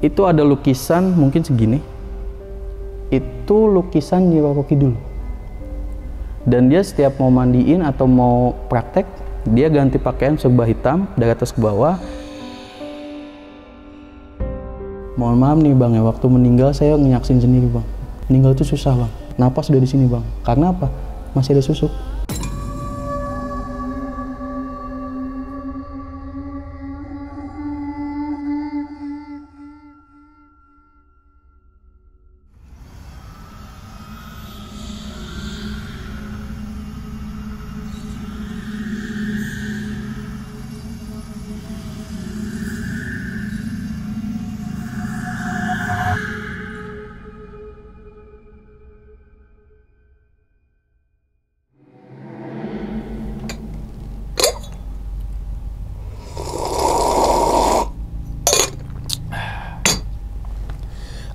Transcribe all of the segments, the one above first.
Itu ada lukisan mungkin segini. Itu lukisan Nyi Roro Kidul. Dan dia setiap mau mandiin atau mau praktek, dia ganti pakaian serba hitam dari atas ke bawah. Mohon maaf nih bang ya, waktu meninggal saya nyaksin sendiri bang. Meninggal itu susah bang. Napas sudah di sini bang. Karena apa? Masih ada susuk.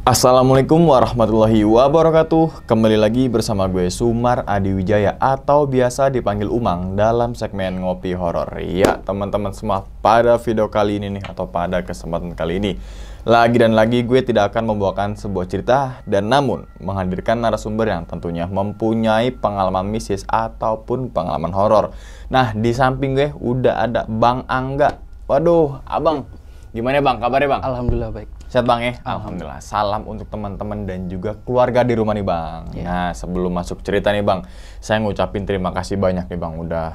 Assalamualaikum warahmatullahi wabarakatuh. Kembali lagi bersama gue Sumar Adi Wijaya atau biasa dipanggil Umang dalam segmen Ngopi Horor. Ya teman-teman semua, pada video kali ini nih atau pada kesempatan kali ini lagi dan lagi gue tidak akan membawakan sebuah cerita dan namun menghadirkan narasumber yang tentunya mempunyai pengalaman mistis ataupun pengalaman horor. Nah di samping gue udah ada Bang Angga. Waduh abang, gimana bang kabarnya bang? Alhamdulillah baik. Sehat bang ya? Alhamdulillah. Salam untuk teman-teman dan juga keluarga di rumah nih bang. Nah sebelum masuk cerita nih bang, saya ngucapin terima kasih banyak nih bang udah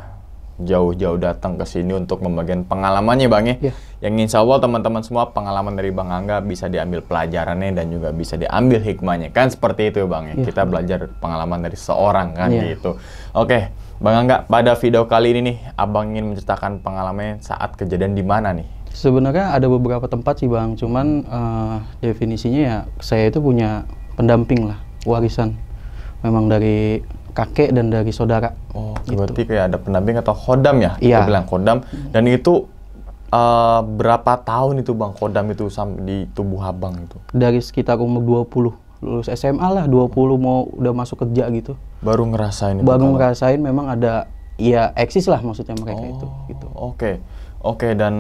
jauh-jauh datang ke sini untuk membagikan pengalamannya bang ya. Yang insya Allah teman-teman semua pengalaman dari Bang Angga bisa diambil pelajarannya dan juga bisa diambil hikmahnya. Kan seperti itu bang ya. Kita belajar pengalaman dari seorang kan gitu. Oke Bang Angga, pada video kali ini nih abang ingin menceritakan pengalamannya saat kejadian di mana nih? Sebenarnya ada beberapa tempat sih bang, cuman definisinya ya saya itu punya pendamping lah, warisan memang dari kakek dan dari saudara. Oh, berarti kayak ada pendamping atau khodam ya? Iya. Kita bilang khodam. Dan itu berapa tahun itu bang khodam itu di tubuh abang itu? Dari sekitar umur 20, lulus SMA lah, 20 mau udah masuk kerja gitu. Baru ngerasain itu? Baru ngerasain memang ada, ya eksis lah maksudnya mereka itu. Gitu. Oke, dan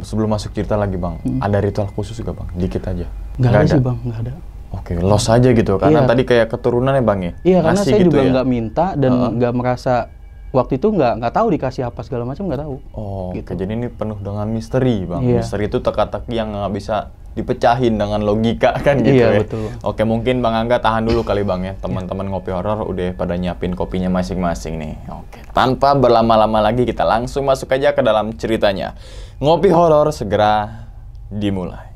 sebelum masuk cerita lagi bang, ada ritual khusus juga bang? Dikit aja. Nggak ada sih bang, nggak ada. Oke, los aja gitu, karena tadi kayak keturunan ya bang ya? Iya, karena saya gitu juga ya? nggak minta dan nggak merasa, waktu itu nggak tahu dikasih apa segala macam, nggak tahu. Oh, gitu. Jadi ini penuh dengan misteri bang. Misteri itu teka-teki yang nggak bisa dipecahin dengan logika kan gitu ya. Betul. Oke, mungkin Bang Angga tahan dulu kali bang ya. Teman-teman ngopi horor udah pada nyiapin kopinya masing-masing nih. Oke, tanpa berlama-lama lagi kita langsung masuk aja ke dalam ceritanya. Ngopi horor segera dimulai.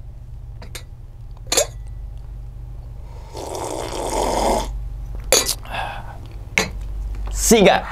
Siga.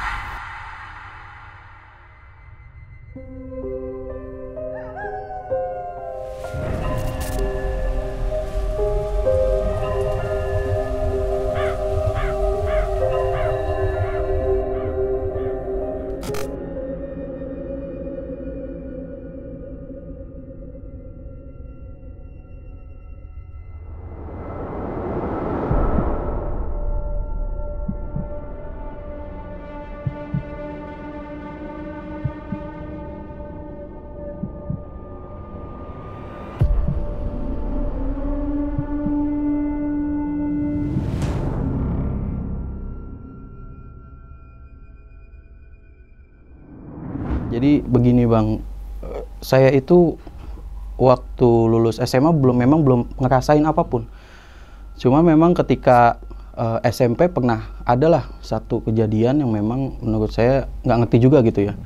Jadi begini bang, saya itu waktu lulus SMA memang belum ngerasain apapun. Cuma memang ketika SMP pernah adalah satu kejadian yang memang menurut saya nggak ngerti juga gitu ya.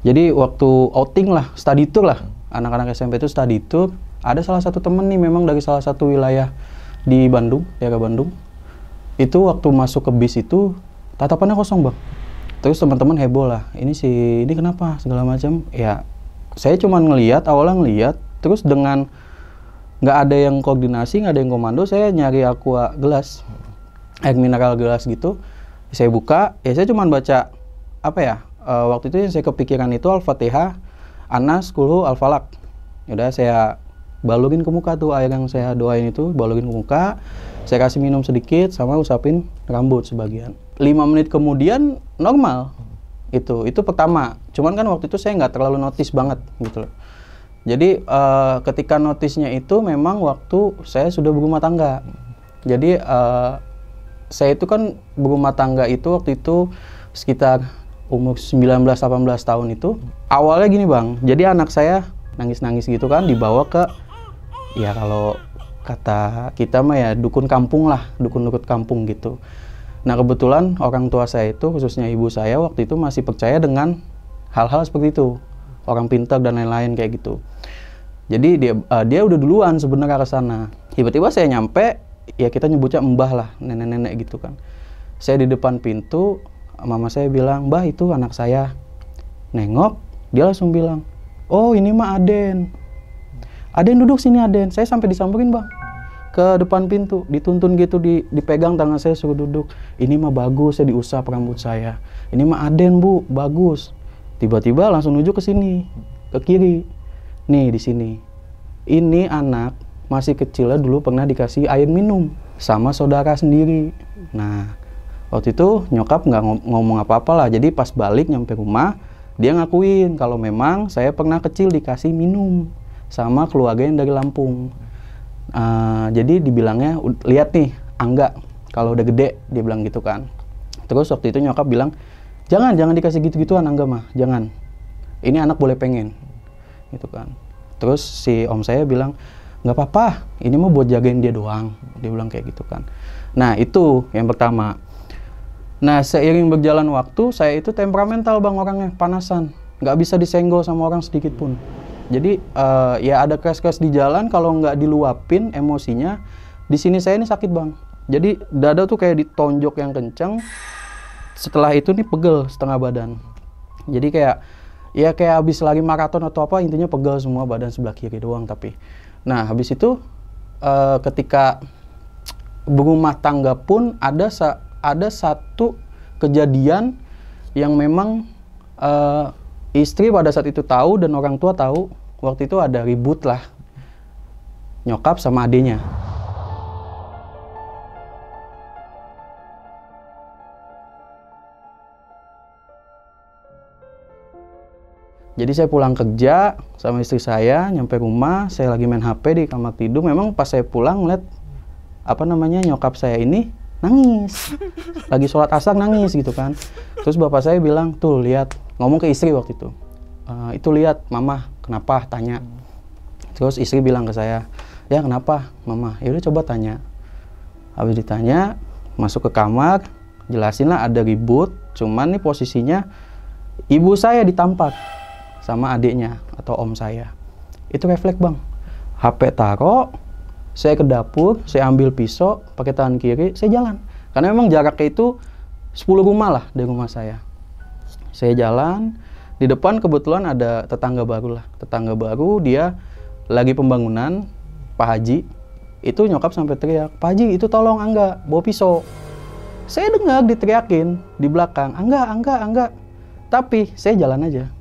Jadi waktu outing lah, study tour lah, anak-anak SMP itu study tour, ada salah satu temen nih memang dari salah satu wilayah di Bandung, daerah Bandung. Itu waktu masuk ke bis itu tatapannya kosong bang. Terus teman-teman heboh lah, ini kenapa segala macam. Ya saya cuma awalnya ngeliat, terus dengan nggak ada yang koordinasi, nggak ada yang komando, saya nyari aqua gelas, air mineral gelas gitu. Saya buka, ya saya cuma baca apa ya, waktu itu yang saya kepikiran itu Al-Fatihah, Anas, Kulhu, Al-Falak. Yaudah saya balurin ke muka tuh air yang saya doain itu, balurin ke muka. Saya kasih minum sedikit sama usapin rambut sebagian. 5 menit kemudian normal. Itu pertama. Cuman kan waktu itu saya nggak terlalu notice banget gitu loh. Jadi ketika notisnya itu memang waktu saya sudah berumah tangga. Jadi saya itu kan berumah tangga itu waktu itu sekitar umur 19-18 tahun itu. Awalnya gini Bang, jadi anak saya nangis-nangis gitu kan dibawa ke, ya kalau kata kita mah ya dukun kampung lah, dukun-dukun kampung gitu. Nah kebetulan orang tua saya itu, khususnya ibu saya waktu itu masih percaya dengan hal-hal seperti itu, orang pintar dan lain-lain kayak gitu. Jadi dia udah duluan sebenarnya ke sana. Tiba-tiba saya nyampe, ya kita nyebutnya mbah lah, nenek-nenek gitu kan. Saya di depan pintu, mama saya bilang, "Mbah, itu anak saya." Nengok, dia langsung bilang, "Oh, ini mah Aden. Aden duduk sini, Aden." Saya sampai disamperin Bang ke depan pintu, dituntun gitu, dipegang tangan saya suruh duduk. "Ini mah bagus, saya diusap rambut saya. Ini mah Aden, Bu, bagus." Tiba-tiba langsung nuju ke sini, ke kiri. Nih di sini. Ini anak masih kecilnya dulu pernah dikasih air minum sama saudara sendiri. Nah, waktu itu nyokap nggak ngomong apa-apa lah. Jadi pas balik nyampe rumah, dia ngakuin kalau memang saya pernah kecil dikasih minum sama keluarga yang dari Lampung. Jadi dibilangnya, "Lihat nih, Angga, kalau udah gede," dia bilang gitu kan. Terus waktu itu nyokap bilang, jangan dikasih gitu-gituan Angga mah, jangan. Ini anak boleh pengen, gitu kan. Terus si om saya bilang, "Nggak apa-apa, ini mah buat jagain dia doang," dia bilang kayak gitu kan. Nah itu yang pertama. Nah seiring berjalan waktu, saya itu temperamental Bang orangnya, panasan, nggak bisa disenggol sama orang sedikit pun. Jadi ya ada crash-crash di jalan, kalau nggak diluapin emosinya, di sini saya ini sakit Bang. Jadi dada tuh kayak ditonjok yang kenceng. Setelah itu nih pegel setengah badan. Jadi kayak habis lari maraton atau apa, intinya pegel semua badan sebelah kiri doang tapi. Nah habis itu ketika berumah tangga pun ada satu kejadian yang memang istri pada saat itu tahu dan orang tua tahu. Waktu itu ada ribut lah nyokap sama adenya. Jadi saya pulang kerja sama istri saya, nyampe rumah, saya lagi main HP di kamar tidur. Memang pas saya pulang ngeliat nyokap saya ini nangis. Lagi sholat asar nangis gitu kan. Terus bapak saya bilang, "Tuh lihat," ngomong ke istri waktu itu. "Itu lihat Mama, kenapa?" Tanya. Terus istri bilang ke saya, "Ya kenapa Mama?" "Ya udah coba tanya." Habis ditanya, masuk ke kamar, jelasin lah ada ribut. Cuman nih posisinya ibu saya ditampak sama adiknya atau om saya. Itu refleks Bang. HP taruh, saya ke dapur, saya ambil pisau pakai tangan kiri, saya jalan. Karena memang jaraknya itu 10 rumah lah dari rumah saya. Saya jalan, di depan kebetulan ada tetangga baru lah. Tetangga baru, dia lagi pembangunan, Pak Haji. Itu nyokap sampai teriak, "Pak Haji, itu tolong Angga, bawa pisau." Saya dengar diteriakin di belakang, Angga. Tapi saya jalan aja.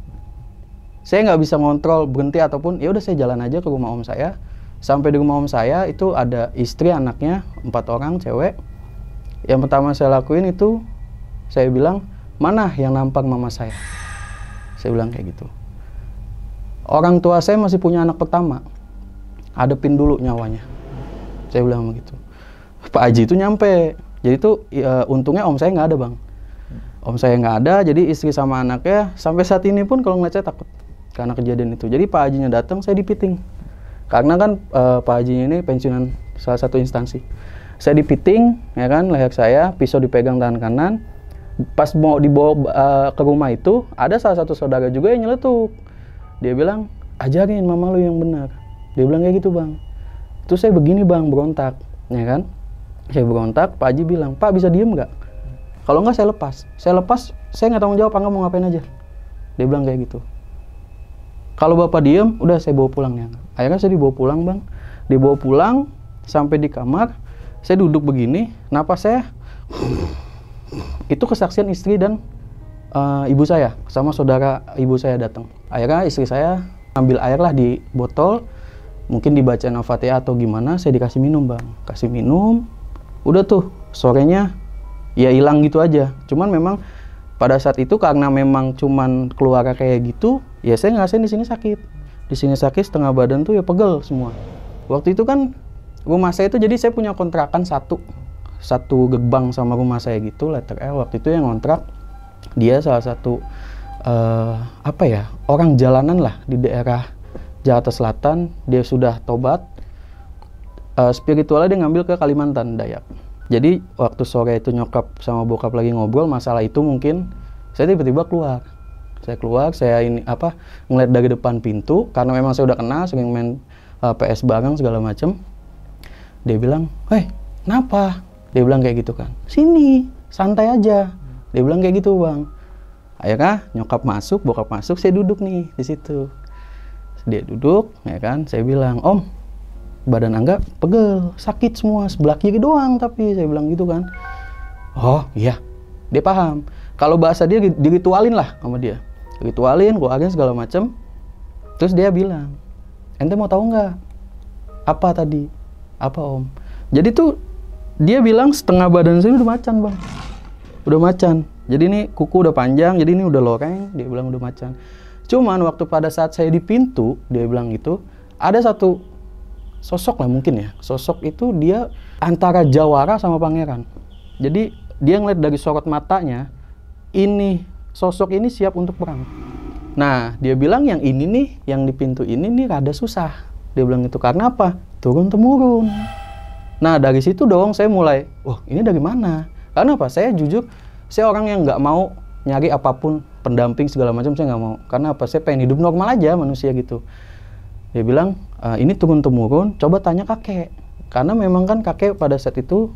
Saya nggak bisa ngontrol berhenti ataupun, ya udah saya jalan aja ke rumah om saya. Sampai di rumah om saya itu ada istri, anaknya, 4 orang cewek. Yang pertama saya lakuin itu, saya bilang, "Mana yang nampak mama saya?" Saya bilang kayak gitu. Orang tua saya masih punya anak pertama, hadepin dulu nyawanya. Saya bilang begitu. Pak Haji itu nyampe. Jadi itu untungnya om saya nggak ada Bang. Om saya nggak ada, jadi istri sama anaknya sampai saat ini pun kalau ngeliat saya takut karena kejadian itu. Jadi Pak Hajinya datang, saya dipiting. Karena kan Pak Hajinya ini pensiunan salah satu instansi. Saya dipiting, ya kan, leher saya, pisau dipegang tangan kanan. Pas mau dibawa ke rumah itu, ada salah satu saudara juga yang nyeletuk. Dia bilang, "Ajarin mama lu yang benar." Dia bilang kayak gitu Bang. Terus saya begini Bang, berontak, ya kan. Saya berontak, Pak Haji bilang, "Pak bisa diem nggak? Kalau nggak saya lepas." Saya lepas, saya nggak tanggung jawab, Angga mau ngapain aja. Dia bilang kayak gitu. "Kalau Bapak diem, udah saya bawa pulang ya." Akhirnya saya dibawa pulang Bang. Dibawa pulang, sampai di kamar, saya duduk begini, napas saya, itu kesaksian istri dan ibu saya, sama saudara ibu saya datang. Akhirnya istri saya ambil air lah di botol, mungkin dibacain Al-Fatihah atau gimana, saya dikasih minum Bang. Kasih minum, udah tuh, sorenya ya hilang gitu aja. Cuman memang pada saat itu karena memang cuman keluarga kayak gitu, ya saya ngerasain di sini sakit. di sini sakit, setengah badan tuh ya pegel semua. Waktu itu kan rumah saya itu, jadi saya punya kontrakan satu gerbang sama rumah saya gitu, letter L. Waktu itu yang ngontrak dia salah satu orang jalanan lah di daerah Jakarta Selatan. Dia sudah tobat, spiritualnya dia ngambil ke Kalimantan Dayak. Jadi waktu sore itu nyokap sama bokap lagi ngobrol masalah itu, mungkin saya tiba-tiba keluar. Saya ngeliat dari depan pintu, karena memang saya udah kenal, sering main PS bareng segala macem. Dia bilang, "Hei, kenapa?" Dia bilang kayak gitu kan. "Sini, santai aja." Dia bilang kayak gitu, Bang. Akhirnya nyokap masuk, bokap masuk, saya duduk nih di situ. Dia duduk, ya kan. Saya bilang, "Om, badan Angga pegel, sakit semua, sebelah kiri doang tapi," saya bilang gitu kan. "Oh iya." Dia paham. Kalau bahasa dia diritualin lah sama dia. Ritualin, keluarin segala macem. Terus dia bilang, "Ente mau tahu nggak apa tadi?" "Apa, Om?" Jadi tuh dia bilang setengah badan saya udah macan, Bang. Udah macan. Jadi ini kuku udah panjang, jadi ini udah loreng. Dia bilang udah macan. Cuman waktu pada saat saya di pintu, dia bilang gitu, ada satu sosok lah mungkin ya. Sosok itu dia antara jawara sama pangeran. Jadi dia ngeliat dari sorot matanya, ini sosok ini siap untuk perang. Nah, dia bilang yang ini nih, yang di pintu ini nih rada susah. Dia bilang itu karena apa? Turun-temurun. Nah, dari situ dong saya mulai, wah ini dari mana? Karena apa? Saya jujur, saya orang yang nggak mau nyari apapun, pendamping segala macam, saya nggak mau. Karena apa? Saya pengen hidup normal aja manusia gitu. Dia bilang, ini turun-temurun, coba tanya kakek. Karena memang kan kakek pada saat itu,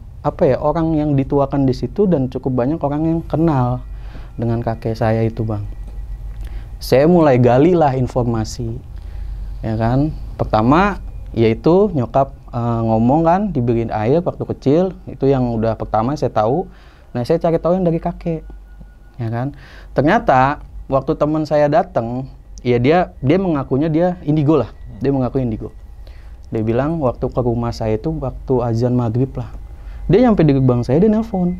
orang yang dituakan di situ dan cukup banyak orang yang kenal dengan kakek saya itu, Bang. Saya mulai gali lah informasi, ya kan. Pertama, yaitu nyokap ngomong kan, dibeliin air waktu kecil, itu yang udah pertama saya tahu. Nah, saya cari tahu yang dari kakek, ya kan. Ternyata waktu teman saya datang, ya dia mengakunya dia indigo lah, dia mengaku indigo. Dia bilang waktu ke rumah saya itu waktu azan maghrib lah, dia nyampe di gerbang saya, dia nelpon,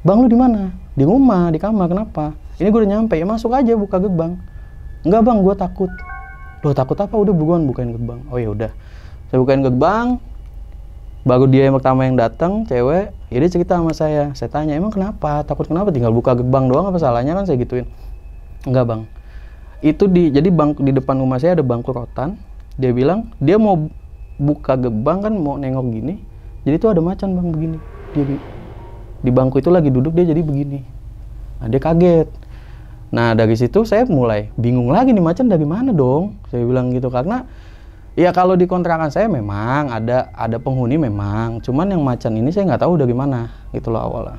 "Bang, lu di mana?" "Di rumah, di kamar." "Kenapa?" "Ini gue udah nyampe." "Ya masuk aja, buka gerbang." "Enggak, Bang, gue takut." "Loh, takut apa? Udah buruan bukain gerbang." Oh ya udah. Saya bukain gerbang. Baru dia yang pertama yang datang, cewek. Ya dia cerita sama saya. Saya tanya, "Emang kenapa? Takut kenapa? Tinggal buka gerbang doang, apa salahnya?" Kan saya gituin. "Enggak, Bang. Itu jadi di depan rumah saya ada bangku rotan." Dia bilang, dia mau buka gerbang kan, mau nengok gini. Jadi itu ada macan, Bang, begini. Dia di bangku itu lagi duduk, dia jadi begini. Nah, dia kaget. Nah, dari situ saya mulai bingung lagi, nih macan dari mana dong? Saya bilang gitu, karena ya kalau di kontrakan saya memang ada penghuni memang, cuman yang macan ini saya nggak tahu dari mana, gitu loh awalnya.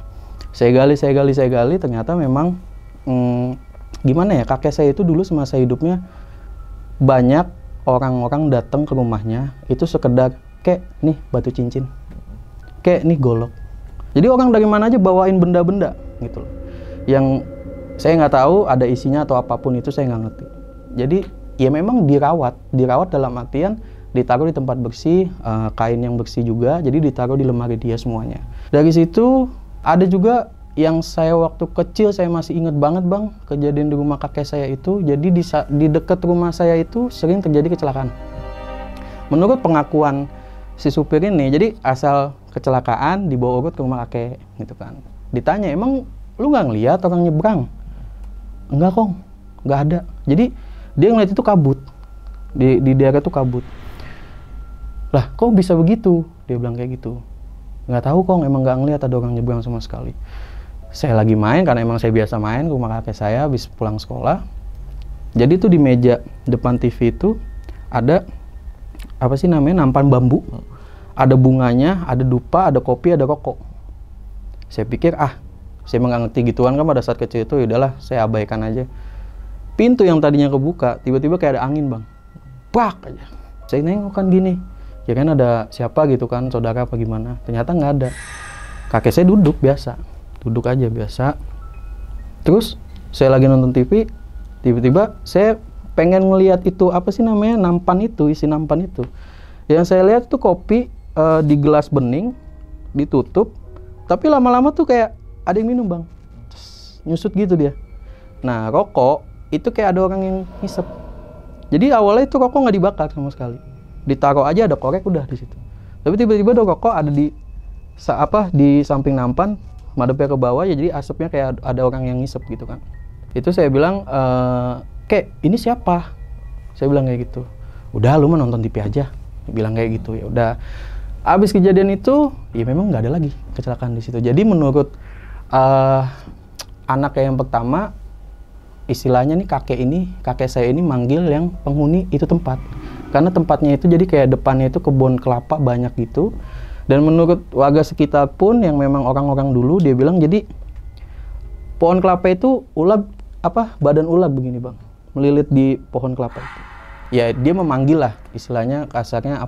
Saya gali, ternyata memang gimana ya, kakek saya itu dulu semasa hidupnya banyak orang-orang datang ke rumahnya itu sekedar kayak nih batu cincin, kayak nih golok. Jadi orang dari mana aja bawain benda-benda gitu loh. Yang saya nggak tahu ada isinya atau apapun itu, saya nggak ngerti. Jadi ya memang dirawat dalam artian ditaruh di tempat bersih, kain yang bersih juga, jadi ditaruh di lemari dia semuanya. Dari situ ada juga yang saya waktu kecil saya masih ingat banget, Bang, kejadian di rumah kakek saya itu. Jadi di dekat rumah saya itu sering terjadi kecelakaan. Menurut pengakuan si supir ini, jadi asal kecelakaan dibawa urut ke rumah kakek gitu kan. Ditanya, "Emang lu nggak ngeliat orang nyebrang?" "Enggak, Kong, nggak ada." Jadi dia ngeliat itu kabut, di daerah itu kabut. "Lah, kok bisa begitu?" Dia bilang kayak gitu. "Nggak tahu, Kong, emang nggak ngeliat ada orang nyebrang sama sekali." Saya lagi main, karena emang saya biasa main ke rumah kakek saya habis pulang sekolah. Jadi tuh di meja depan TV itu ada nampan bambu. Ada bunganya, ada dupa, ada kopi, ada rokok. Saya pikir, saya nggak ngerti gituan kan pada saat kecil itu, udahlah saya abaikan aja. Pintu yang tadinya kebuka, tiba-tiba kayak ada angin, Bang. Bak aja. Saya nengok kan gini, ya kan ada siapa gitu kan, saudara apa gimana. Ternyata nggak ada. Kakek saya duduk biasa, duduk aja biasa. Terus saya lagi nonton TV, tiba-tiba saya pengen ngelihat itu nampan itu, isi nampan itu. Yang saya lihat tuh kopi di gelas bening, ditutup, tapi lama-lama tuh kayak ada yang minum, Bang. Nyusut gitu dia. Nah, rokok itu kayak ada orang yang ngisep. Jadi awalnya itu rokok nggak dibakar sama sekali, ditaruh aja ada korek udah di situ. Tapi tiba-tiba ada rokok ada di samping nampan, madepnya ke bawah ya, jadi asapnya kayak ada orang yang ngisep gitu kan. Itu saya bilang, "Kek, ini siapa?" Saya bilang kayak gitu. "Udah, lu mah nonton TV aja." Bilang kayak gitu. Ya udah. Abis kejadian itu, ya memang nggak ada lagi kecelakaan di situ. Jadi menurut anak yang pertama, istilahnya nih kakek saya ini manggil yang penghuni itu tempat. Karena tempatnya itu jadi kayak depannya itu kebun kelapa banyak gitu. Dan menurut warga sekitar pun yang memang orang-orang dulu, dia bilang jadi pohon kelapa itu badan ular begini bang, melilit di pohon kelapa itu. Ya dia memanggil lah, istilahnya kasarnya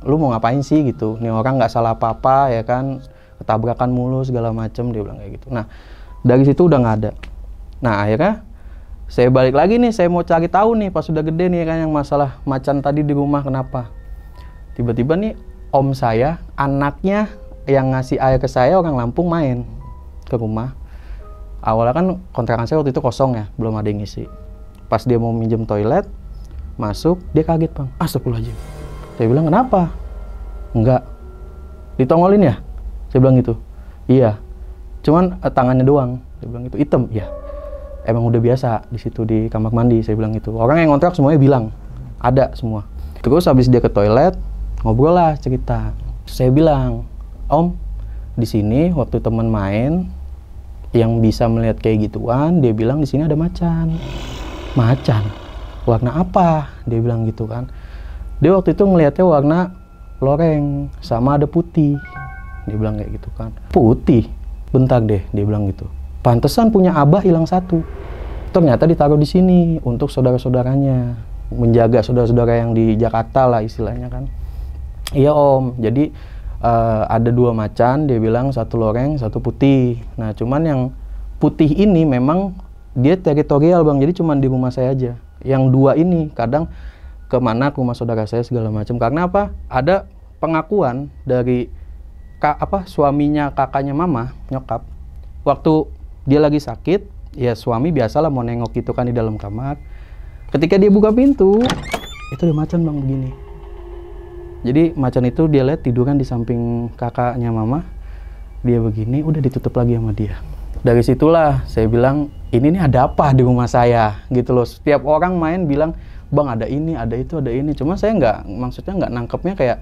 lu mau ngapain sih gitu, nih orang nggak salah apa-apa ya kan, ketabrakan mulu segala macem, dia bilang kayak gitu. Nah dari situ udah nggak ada. Nah akhirnya saya balik lagi nih, saya mau cari tahu nih pas sudah gede nih kan yang masalah macan tadi di rumah kenapa. Tiba-tiba nih om saya, anaknya yang ngasih air ke saya orang Lampung main ke rumah. Awalnya kan kontrakan saya waktu itu kosong ya, belum ada yang ngisi. Pas dia mau minjem toilet, masuk, dia kaget bang, astagfirullahaladzim. Saya bilang kenapa? Enggak. Ditongolin ya? Saya bilang gitu. Iya. Cuman tangannya doang. Dia bilang itu hitam. Iya. Emang udah biasa di situ di kamar mandi, saya bilang gitu. Orang yang ngontrak semuanya bilang ada semua. Terus habis dia ke toilet, ngobrol lah cerita. Saya bilang, "Om, di sini waktu teman main yang bisa melihat kayak gituan, dia bilang di sini ada macan." "Macan? Warna apa?" Dia bilang gitu kan. Dia waktu itu ngelihatnya warna loreng sama ada putih. Dia bilang kayak gitu kan. "Putih? Bentar deh," dia bilang gitu. "Pantesan punya abah hilang satu. Ternyata ditaruh di sini untuk saudara-saudaranya, menjaga saudara-saudara yang di Jakarta lah istilahnya kan." "Iya om, jadi ada 2 macan," dia bilang, "satu loreng, satu putih. Nah cuman yang putih ini memang dia teritorial bang, jadi cuman di rumah saya aja. Yang 2 ini kadang kemana ke rumah saudara saya segala macam." Karena apa? Ada pengakuan dari suaminya kakaknya mama, nyokap, waktu dia lagi sakit, ya suami biasalah mau nengok gitu kan di dalam kamar. Ketika dia buka pintu, itu ada macan bang begini. Jadi macan itu dia lihat tiduran di samping kakaknya mama, dia begini, udah ditutup lagi sama dia. Dari situlah saya bilang, ini nih ada apa di rumah saya gitu loh. Setiap orang main bilang, "Bang ada ini, ada itu, ada ini." Cuma saya maksudnya nggak nangkepnya kayak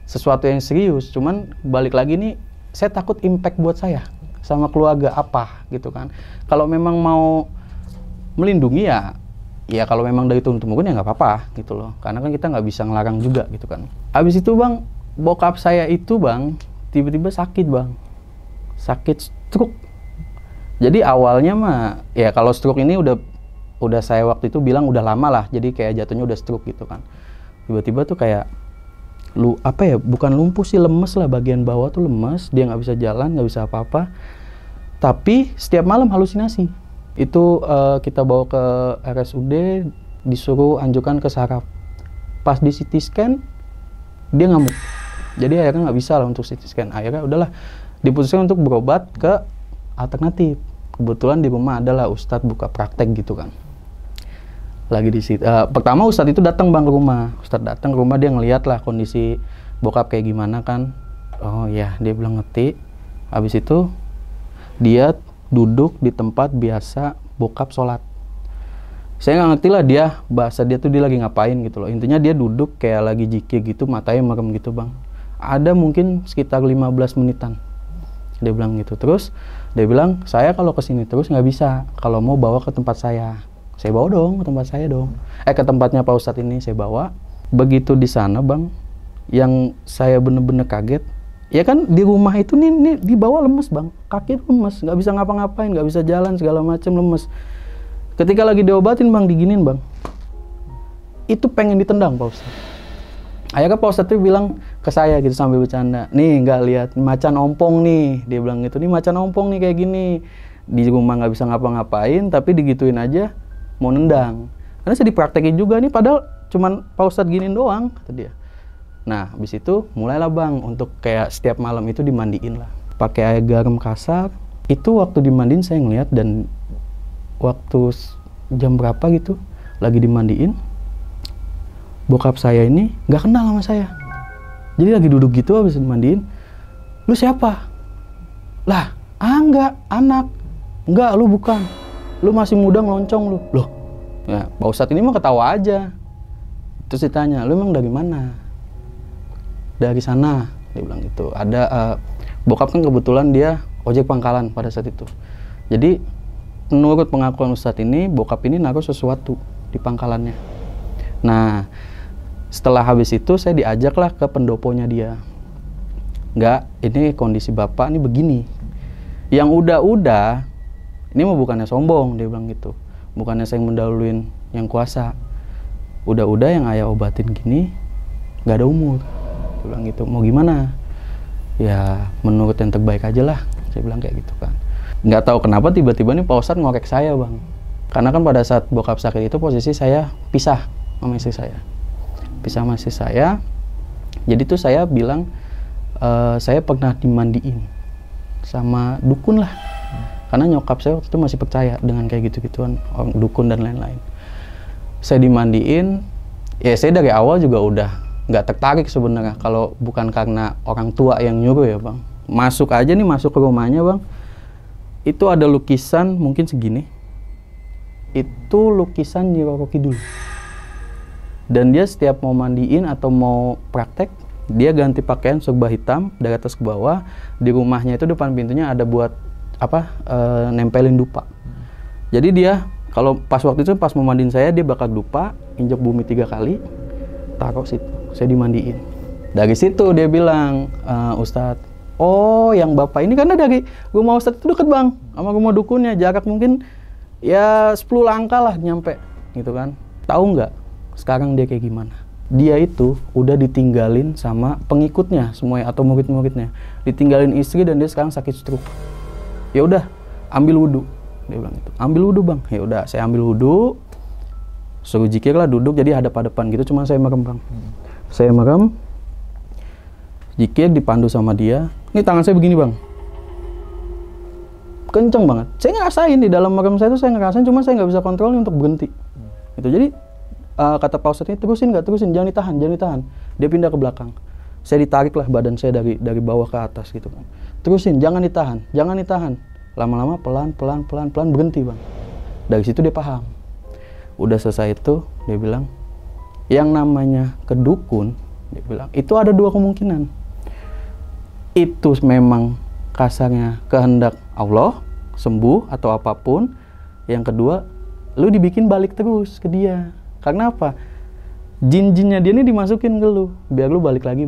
sesuatu yang serius. Cuman balik lagi nih, saya takut impact buat saya sama keluarga apa gitu kan. Kalau memang mau melindungi ya kalau memang dari turun-temurun ya nggak apa-apa gitu loh. Karena kan kita nggak bisa ngelarang juga gitu kan. Habis itu bang, bokap saya itu bang tiba-tiba sakit bang, sakit stroke. Jadi awalnya mah ya kalau stroke ini udah saya waktu itu bilang udah lama lah. Jadi kayak jatuhnya udah stroke gitu kan. Tiba-tiba tuh kayak bukan lumpuh sih, lemes lah, bagian bawah tuh lemes, dia nggak bisa jalan, nggak bisa apa-apa. Tapi setiap malam halusinasi. Itu kita bawa ke RSUD, disuruh anjurkan ke saraf. Pas di CT scan, dia ngamuk. Jadi akhirnya nggak bisa lah untuk CT scan. Akhirnya udahlah, diputuskan untuk berobat ke alternatif. Kebetulan di rumah adalah Ustadz buka praktek gitu kan. Lagi di situ. Pertama Ustadz itu datang bang ke rumah. Ustadz datang ke rumah, dia ngeliat lah kondisi bokap kayak gimana kan. Oh ya, dia bilang ngerti. Habis itu dia duduk di tempat biasa bokap sholat. Saya nggak ngerti lah bahasa dia tuh dia lagi ngapain gitu loh. Intinya dia duduk kayak lagi jikir gitu, matanya merem gitu bang. Ada mungkin sekitar 15 menitan. Dia bilang gitu. Terus dia bilang, "Saya kalau kesini terus nggak bisa. Kalau mau bawa ke tempat saya." Saya bawa dong ke tempat saya dong. Ke tempatnya Pak Ustadz ini saya bawa. Begitu di sana bang, yang saya bener-bener kaget, ya kan di rumah itu nih dibawa lemes bang, kaki lemes, nggak bisa ngapa-ngapain, nggak bisa jalan segala macam, lemes. Ketika lagi diobatin bang, diginin bang, itu pengen ditendang Pak Ustadz. Akhirnya Pak Ustadz tuh bilang ke saya gitu sambil bercanda, "Nih nggak lihat macan ompong nih," dia bilang gitu, "Nih macan ompong nih kayak gini, di rumah nggak bisa ngapa-ngapain, tapi digituin aja mau nendang." Karena saya dipraktekin juga nih, padahal cuman Pak Ustadz giniin doang, kata dia. Nah, habis itu mulailah bang untuk kayak setiap malam itu dimandiin lah. Pakai air garam kasar. Itu waktu dimandiin saya ngeliat, dan waktu jam berapa gitu lagi dimandiin, bokap saya ini nggak kenal sama saya. Jadi lagi duduk gitu habis dimandiin, lu siapa? Lah, enggak, anak. Enggak, lu bukan. Lu masih muda ngeloncong lu. Loh, ya Pak Ustadz ini mah ketawa aja. Terus ditanya, lu emang dari mana? Dari sana, dia bilang gitu. Ada, bokap kan kebetulan dia ojek pangkalan pada saat itu. Jadi, menurut pengakuan Ustadz ini, bokap ini naruh sesuatu di pangkalannya. Nah, setelah habis itu saya diajaklah ke pendoponya dia. Enggak, ini kondisi bapak ini begini. Yang udah-udah, ini mah bukannya sombong, dia bilang gitu. Bukannya saya mendahuluin yang kuasa. Udah-udah yang ayah obatin gini, nggak ada umur. Dia bilang gitu, mau gimana? Ya menurut yang terbaik aja lah, saya bilang kayak gitu kan. Nggak tahu kenapa tiba-tiba nih Pak Ustadz ngorek saya bang. Karena kan pada saat bokap sakit itu posisi saya pisah sama istri saya. Pisah sama istri saya. Jadi tuh saya bilang, saya pernah dimandiin sama dukun lah. Karena nyokap saya waktu itu masih percaya dengan kayak gitu-gituan, orang dukun dan lain-lain. Saya dimandiin, ya saya dari awal juga udah nggak tertarik sebenarnya kalau bukan karena orang tua yang nyuruh ya bang. Masuk aja nih, masuk ke rumahnya bang, itu ada lukisan mungkin segini. Itu lukisan Nyi Roro Kidul. Dan dia setiap mau mandiin atau mau praktek, dia ganti pakaian serba hitam dari atas ke bawah. Di rumahnya itu depan pintunya ada buat nempelin dupa. Jadi dia kalau pas waktu itu pas mau mandiin saya, dia bakal dupa, injak bumi 3 kali, taruh situ. Saya dimandiin. Dari situ dia bilang, Ustadz, oh yang bapak ini karena dari rumah Ustadz itu deket bang sama rumah dukunnya, jarak mungkin ya 10 langkah lah nyampe gitu kan. Tahu nggak sekarang dia kayak gimana? Dia itu udah ditinggalin sama pengikutnya semuanya atau murid-muridnya, ditinggalin istri dan dia sekarang sakit stroke. Ya udah, ambil wudhu, dia bilang gitu. Ambil wudhu bang. Ya udah, saya ambil wudhu, suruh zikir lah, duduk jadi hadap-hadapan gitu. Cuma saya merem bang. Saya merem, zikir dipandu sama dia. Ini tangan saya begini bang, kenceng banget. Saya ngerasain di dalam merem saya tuh saya ngerasain, cuma saya nggak bisa kontrol untuk berhenti. Gitu. Jadi kata Pak Ustadz ini, terusin nggak, terusin, jangan ditahan, jangan ditahan. Dia pindah ke belakang. Saya ditarik lah badan saya dari bawah ke atas gitu kan. Terusin, jangan ditahan, jangan ditahan. Lama-lama pelan berhenti bang. Dari situ dia paham. Udah selesai itu, dia bilang, yang namanya kedukun, dia bilang, itu ada 2 kemungkinan. Itu memang kasarnya kehendak Allah, sembuh atau apapun. Yang kedua, lu dibikin balik terus ke dia. Karena apa? Jin-jinnya dia ini dimasukin ke lu, biar lu balik lagi.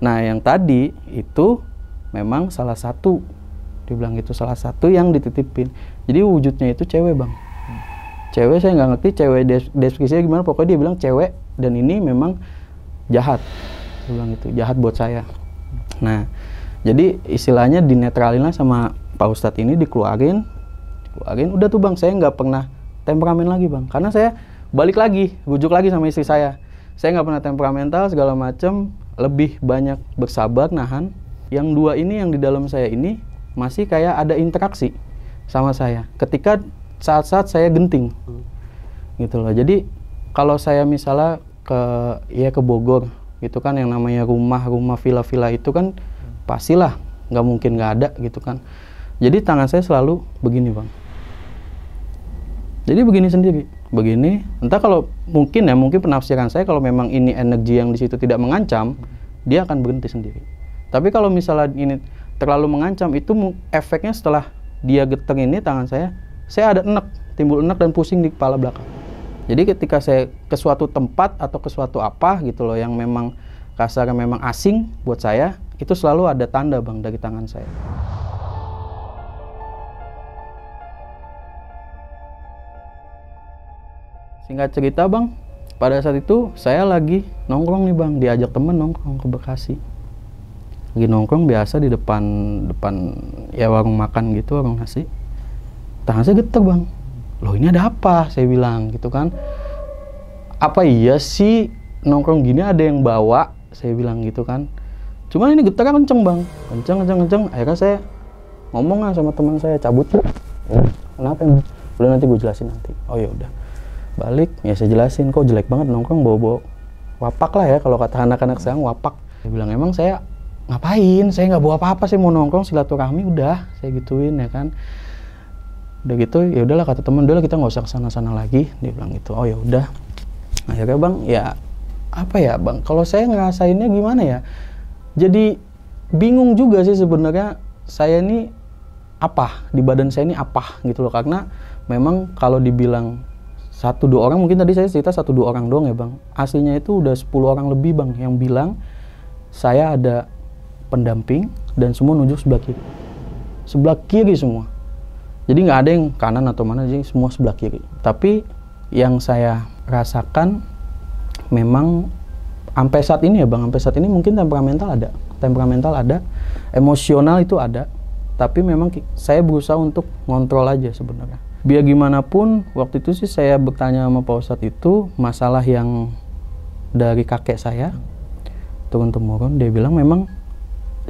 Nah yang tadi itu memang salah satu, dia bilang gitu, salah satu yang dititipin. Jadi wujudnya itu cewek bang. Cewek saya nggak ngerti cewek deskripsinya gimana, pokoknya dia bilang cewek dan ini memang jahat. Dia bilang gitu, jahat buat saya. Nah jadi istilahnya dinetralin lah sama Pak Ustadz ini, dikeluarin. Udah tuh bang, saya nggak pernah temperamen lagi bang, karena saya balik lagi, rujuk lagi sama istri saya. Saya nggak pernah temperamental segala macem, lebih banyak bersabar, nahan. Yang 2 ini yang di dalam saya ini masih kayak ada interaksi sama saya. Ketika saat-saat saya genting, gitu loh. Jadi kalau saya misalnya ke Bogor, gitu kan, yang namanya rumah villa-villa itu kan pastilah nggak mungkin nggak ada gitu kan. Jadi tangan saya selalu begini bang. Jadi begini sendiri, begini. Entah kalau mungkin penafsiran saya kalau memang ini energi yang di situ tidak mengancam, dia akan berhenti sendiri. Tapi kalau misalnya ini terlalu mengancam, itu efeknya setelah dia getar ini tangan saya ada timbul enek dan pusing di kepala belakang. Jadi ketika saya ke suatu tempat atau ke suatu apa gitu loh yang memang kasarnya memang asing buat saya, itu selalu ada tanda bang dari tangan saya. Singkat cerita bang, pada saat itu saya lagi nongkrong nih bang, diajak temen nongkrong ke Bekasi. Lagi nongkrong biasa di depan ya warung makan gitu, warung nasi. Tangan saya getar bang. Loh ini ada apa? Saya bilang gitu kan. Apa iya sih nongkrong gini ada yang bawa? Saya bilang gitu kan. Cuman ini getarnya kenceng bang, kenceng. Akhirnya saya ngomong lah sama teman saya, cabut tuh. Kenapa emang? Udah nanti gue jelasin nanti. Oh ya udah. Balik, ya saya jelasin, kok jelek banget nongkrong bawa-bawa wapak lah ya kalau kata anak-anak sekarang, wapak. Saya bilang emang saya ngapain, saya nggak bawa apa-apa, saya mau nongkrong silaturahmi udah, saya gituin ya kan. Udah gitu ya udahlah kata temen, udahlah kita nggak usah kesana-sana lagi, dia bilang gitu. Oh ya udah, akhirnya bang ya apa ya bang, kalau saya ngerasainnya gimana ya, jadi bingung juga sih sebenarnya saya ini apa, di badan saya ini apa gitu loh, karena memang kalau dibilang 1-2 orang, mungkin tadi saya cerita 1-2 orang doang ya bang, aslinya itu udah 10 orang lebih bang yang bilang saya ada pendamping dan semua nunjuk sebelah kiri semua. Jadi nggak ada yang kanan atau mana, jadi semua sebelah kiri. Tapi yang saya rasakan memang sampai saat ini ya bang, sampai saat ini mungkin temperamental ada, emosional itu ada, tapi memang saya berusaha untuk ngontrol aja sebenarnya. Biar gimana pun, waktu itu sih saya bertanya sama Pak Ustadz itu masalah yang dari kakek saya turun-temurun. Dia bilang memang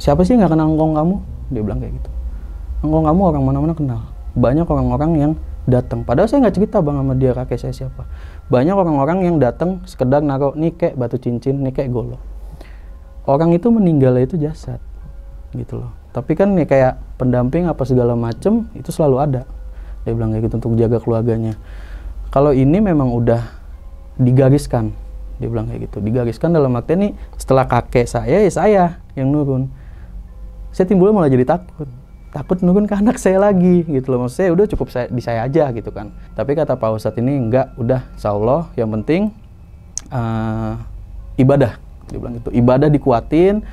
siapa sih nggak kenal engkong kamu? Dia bilang kayak gitu. Engkong kamu orang mana-mana kenal. Banyak orang-orang yang datang. Padahal saya nggak cerita bang sama dia kakek saya siapa. Banyak orang-orang yang datang sekedar naruh nih kayak batu cincin, nih kayak golok. Orang itu meninggal itu jasad, gitu loh. Tapi kan nih kayak pendamping apa segala macem itu selalu ada. Dia bilang kayak gitu untuk jaga keluarganya. Kalau ini memang udah digariskan. Dia bilang kayak gitu. Digariskan dalam arti nih setelah kakek saya ya saya yang nurun. Saya timbulnya malah jadi takut nurun ke anak saya lagi gitu loh. Maksud saya udah cukup di saya aja gitu kan. Tapi kata Pak Ustadz ini enggak, udah insyaallah yang penting ibadah. Dia bilang gitu. Ibadah dikuatin,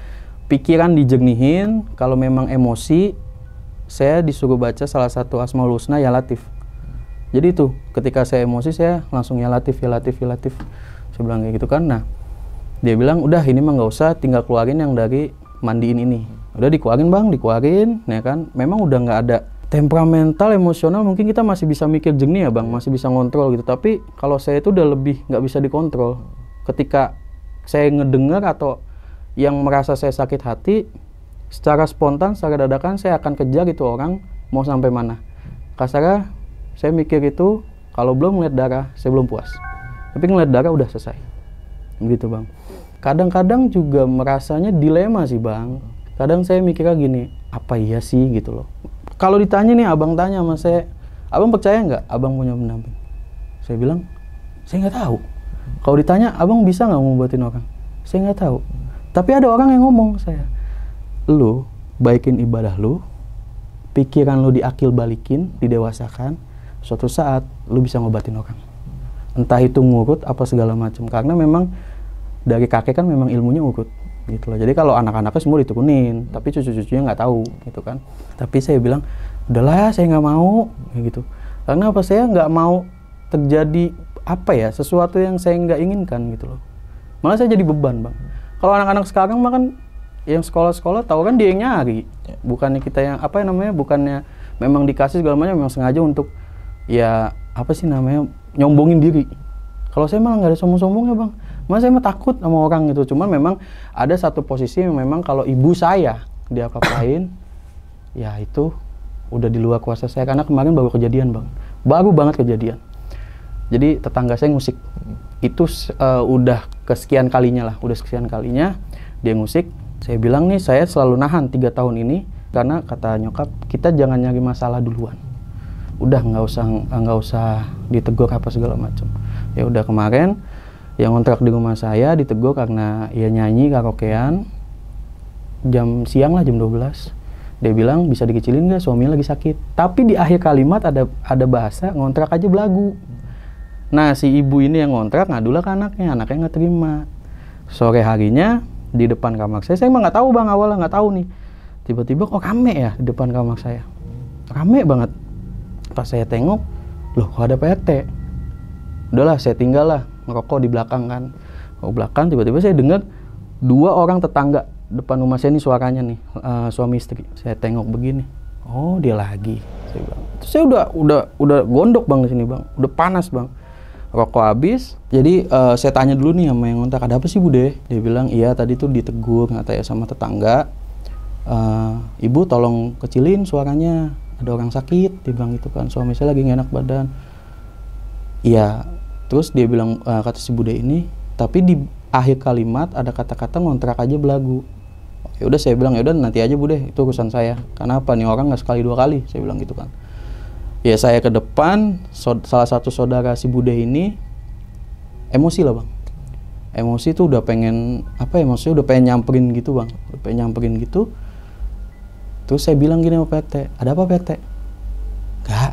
pikiran dijernihin. Kalau memang emosi, saya disuruh baca salah satu Asmaul Husna ya Latif. Jadi itu ketika saya emosi saya langsung ya Latif, ya Latif, ya Latif. Saya bilang kayak gitu kan. Nah dia bilang udah ini mah nggak usah, tinggal keluarin yang dari mandiin ini. Udah dikeluarin bang, dikeluarin ya kan. Memang udah nggak ada temperamental, emosional, mungkin kita masih bisa mikir jernih ya bang, masih bisa ngontrol gitu. Tapi kalau saya itu udah lebih nggak bisa dikontrol. Ketika saya ngedengar atau yang merasa saya sakit hati, secara spontan, secara dadakan saya akan kejar itu orang mau sampai mana. Kasarnya saya mikir itu kalau belum ngeliat darah saya belum puas. Tapi ngeliat darah udah selesai. Begitu bang. Kadang-kadang juga merasanya dilema sih bang. Kadang saya mikirnya gini, apa iya sih gitu loh. Kalau ditanya nih, abang tanya sama saya, abang percaya nggak abang punya pendamping? Saya bilang, saya nggak tahu. Kalau ditanya, abang bisa nggak ngobatin orang? Saya nggak tahu. Tapi ada orang yang ngomong saya, lu baikin ibadah lu, pikiran lu diakil balikin, didewasakan, suatu saat lu bisa ngobatin orang. Entah itu ngurut apa segala macam. Karena memang dari kakek kan memang ilmunya urut. Gitu loh. Jadi kalau anak-anaknya semua diturunin, tapi cucu-cucunya nggak tahu, gitu kan. Tapi saya bilang, udahlah saya nggak mau, kayak gitu. Karena apa, saya nggak mau terjadi apa ya, sesuatu yang saya nggak inginkan gitu loh. Malah saya jadi beban bang. Kalau anak-anak sekarang mah kan, yang sekolah-sekolah tahu kan dia yang nyari, bukannya kita yang apa namanya, bukannya memang dikasih segala macam, memang sengaja untuk ya apa sih namanya, nyombongin diri. Kalau saya malah nggak ada sombong-sombongnya bang. Malah saya mah takut sama orang gitu. Cuman memang ada satu posisi yang memang kalau ibu saya dia apa-apain, ya itu udah di luar kuasa saya. Karena kemarin baru kejadian bang, baru banget kejadian. Jadi tetangga saya ngusik. Itu udah kesekian kalinya lah, udah sekian kalinya dia ngusik. Saya bilang nih, saya selalu nahan 3 tahun ini karena kata nyokap kita jangan nyari masalah duluan. Udah nggak usah ditegur apa segala macam. Ya udah kemarin yang kontrak di rumah saya ditegur karena ya nyanyi karaokean jam siang lah, jam 12. Dia bilang bisa dikecilin nggak, suaminya lagi sakit. Tapi di akhir kalimat ada bahasa ngontrak aja belagu. Nah si ibu ini yang ngontrak ngadulah ke anaknya nggak terima. Sore harinya di depan kamar saya emang nggak tahu bang, awalnya nggak tahu nih. Tiba-tiba kok rame ya di depan kamar saya, rame banget. Pas saya tengok, loh kok ada PRT. Udahlah saya tinggal lah, ngerokok di belakang kan. Ke belakang tiba-tiba saya dengar 2 orang tetangga depan rumah saya nih suaranya nih, suami istri. Saya tengok begini, oh dia lagi. Saya bilang, terus saya udah gondok bang di sini bang, udah panas bang. Rokok habis, jadi saya tanya dulu nih sama yang ngontak, ada apa sih Bude? Dia bilang, iya tadi tuh ditegur katanya sama tetangga, ibu tolong kecilin suaranya, ada orang sakit, dia bilang gitu kan, suami saya lagi nggak enak badan. Iya, terus dia bilang, kata si Bude ini, tapi akhir kalimat ada kata-kata ngontrak aja belagu. Ya udah saya bilang, ya udah nanti aja Bu deh, itu urusan saya. Karena apa, nih orang nggak sekali 2 kali, saya bilang gitu kan. Ya saya ke depan, salah satu saudara si Bude ini emosi lah Bang. Emosi tuh udah pengen, apa ya, maksudnya udah pengen nyamperin gitu Bang. Udah pengen nyamperin gitu. Terus saya bilang gini sama Pak RT, ada apa Pak RT?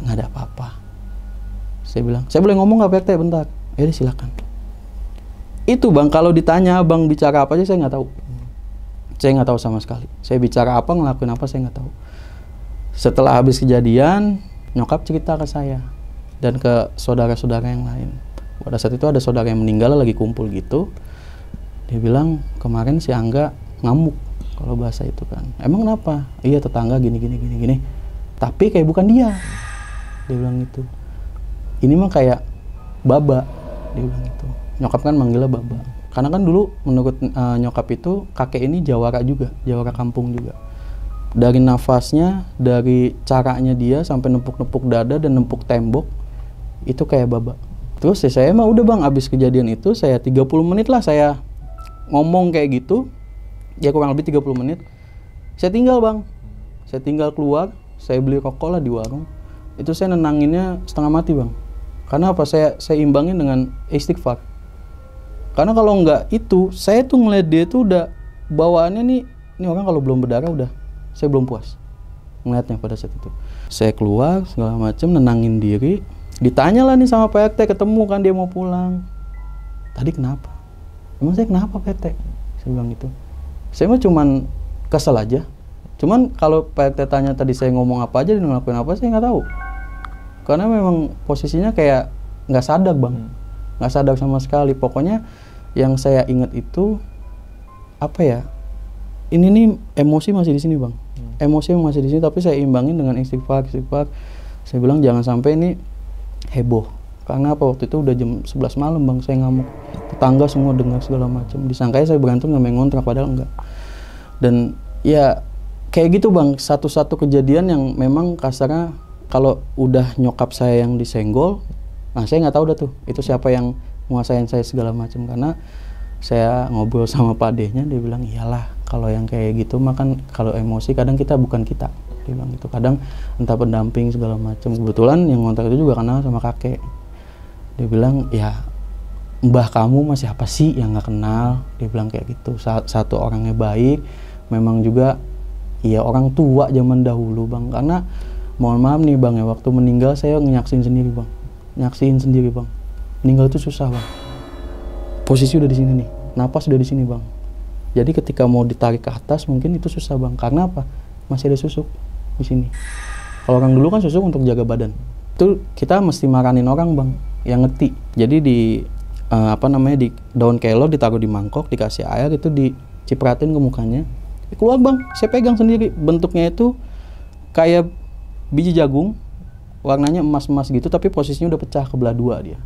Nggak ada apa-apa. Saya bilang, saya boleh ngomong nggak Pak RT bentar? Ya udah silakan. Itu Bang, kalau ditanya Bang bicara apa aja saya nggak tahu. Saya nggak tahu sama sekali. Saya bicara apa, ngelakuin apa, saya nggak tahu. Setelah habis kejadian, nyokap cerita ke saya dan ke saudara-saudara yang lain. Pada saat itu ada saudara yang meninggal lagi kumpul gitu. Dia bilang, kemarin si Angga ngamuk, kalau bahasa itu kan. Emang kenapa? Iya tetangga gini. Tapi kayak bukan dia. Dia bilang gitu. Ini mah kayak Baba. Dia bilang gitu. Nyokap kan manggilnya Baba. Karena kan dulu menurut nyokap itu kakek ini jawara juga, jawara kampung juga. Dari nafasnya, dari caranya dia sampai nempuk-nempuk dada dan nempuk tembok, itu kayak Baba. Terus ya saya mah udah Bang, abis kejadian itu saya 30 menit lah saya ngomong kayak gitu. Ya kurang lebih 30 menit. Saya tinggal Bang. Saya tinggal keluar, saya beli rokok lah di warung. Itu saya nenanginnya setengah mati Bang. Karena apa? Saya imbangin dengan istighfar. Karena kalau enggak itu, saya tuh ngeliat dia tuh udah bawaannya nih, ini orang kalau belum berdarah udah, saya belum puas ngeliatnya pada saat itu. Saya keluar segala macam, nenangin diri, ditanya lah nih sama Pak RT, ketemu kan dia mau pulang. Tadi kenapa? Emang saya kenapa Pak RT? Saya bilang gitu. Saya mah cuman kesel aja. Cuman kalau Pak RT tanya tadi saya ngomong apa aja dan ngelakuin apa, saya nggak tahu. Karena memang posisinya kayak nggak sadar Bang, nggak sadar sama sekali. Pokoknya yang saya ingat itu apa ya? Ini nih emosi masih di sini Bang. Emosi masih di sini, tapi saya imbangin dengan istighfar. Saya bilang jangan sampai ini heboh. Karena apa, waktu itu udah jam 11 malam Bang, saya ngamuk. Tetangga semua dengar segala macam. Disangkanya saya berantem sama yang ngontrak, padahal enggak. Dan ya kayak gitu Bang, satu-satu kejadian yang memang kasarnya kalau udah nyokap saya yang disenggol, nah saya nggak tahu dah tuh itu siapa yang nguasain saya segala macam. Karena saya ngobrol sama Pak D-nya, dia bilang iyalah kalau yang kayak gitu makan kalau emosi kadang kita bukan kita, dia bilang gitu, kadang entah pendamping segala macam. Kebetulan yang ngontrak itu juga kenal sama kakek. Dia bilang ya mbah kamu masih apa sih yang nggak kenal, dia bilang kayak gitu. Satu orangnya baik, memang juga iya orang tua zaman dahulu Bang. Karena mohon maaf nih Bang ya, waktu meninggal saya nyaksiin sendiri Bang, meninggal itu susah Bang. Posisi udah di sini nih, napas udah di sini Bang. Jadi ketika mau ditarik ke atas mungkin itu susah Bang. Karena apa? Masih ada susuk di sini. Kalau orang dulu kan susuk untuk jaga badan. Itu kita mesti maranin orang Bang yang ngerti. Jadi di di daun kelor ditaruh di mangkok, dikasih air, itu dicipratin ke mukanya. Keluar Bang, saya pegang sendiri. Bentuknya itu kayak biji jagung, warnanya emas-emas gitu, tapi posisinya udah pecah kebelah 2 dia.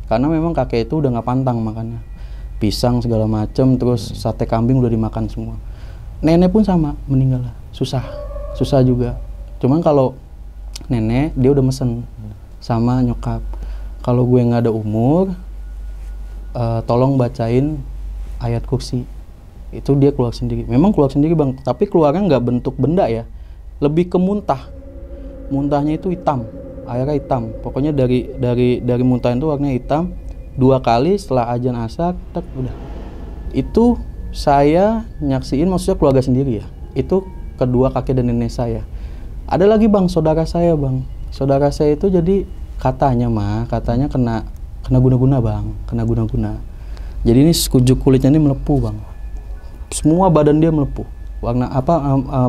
Karena memang kakek itu udah nggak pantang makannya. Pisang segala macem, terus sate kambing udah dimakan semua. Nenek pun sama, meninggal lah. Susah juga. Cuman kalau nenek, dia udah mesen sama nyokap. Kalau gue nggak ada umur, tolong bacain ayat kursi. Itu dia keluar sendiri. Memang keluar sendiri Bang, tapi keluarnya nggak bentuk benda ya. Lebih ke muntah. Muntahnya itu hitam, airnya hitam. Pokoknya dari muntah itu warnanya hitam. 2 kali setelah azan asar, udah. Itu saya nyaksiin, maksudnya keluarga sendiri ya. Itu kedua kakek dan nenek saya. Ada lagi Bang, saudara saya Bang. Saudara saya itu jadi katanya kena guna-guna Bang, kena guna-guna. Jadi ini sekujur kulitnya ini melepuh Bang. Semua badan dia melepuh. Warna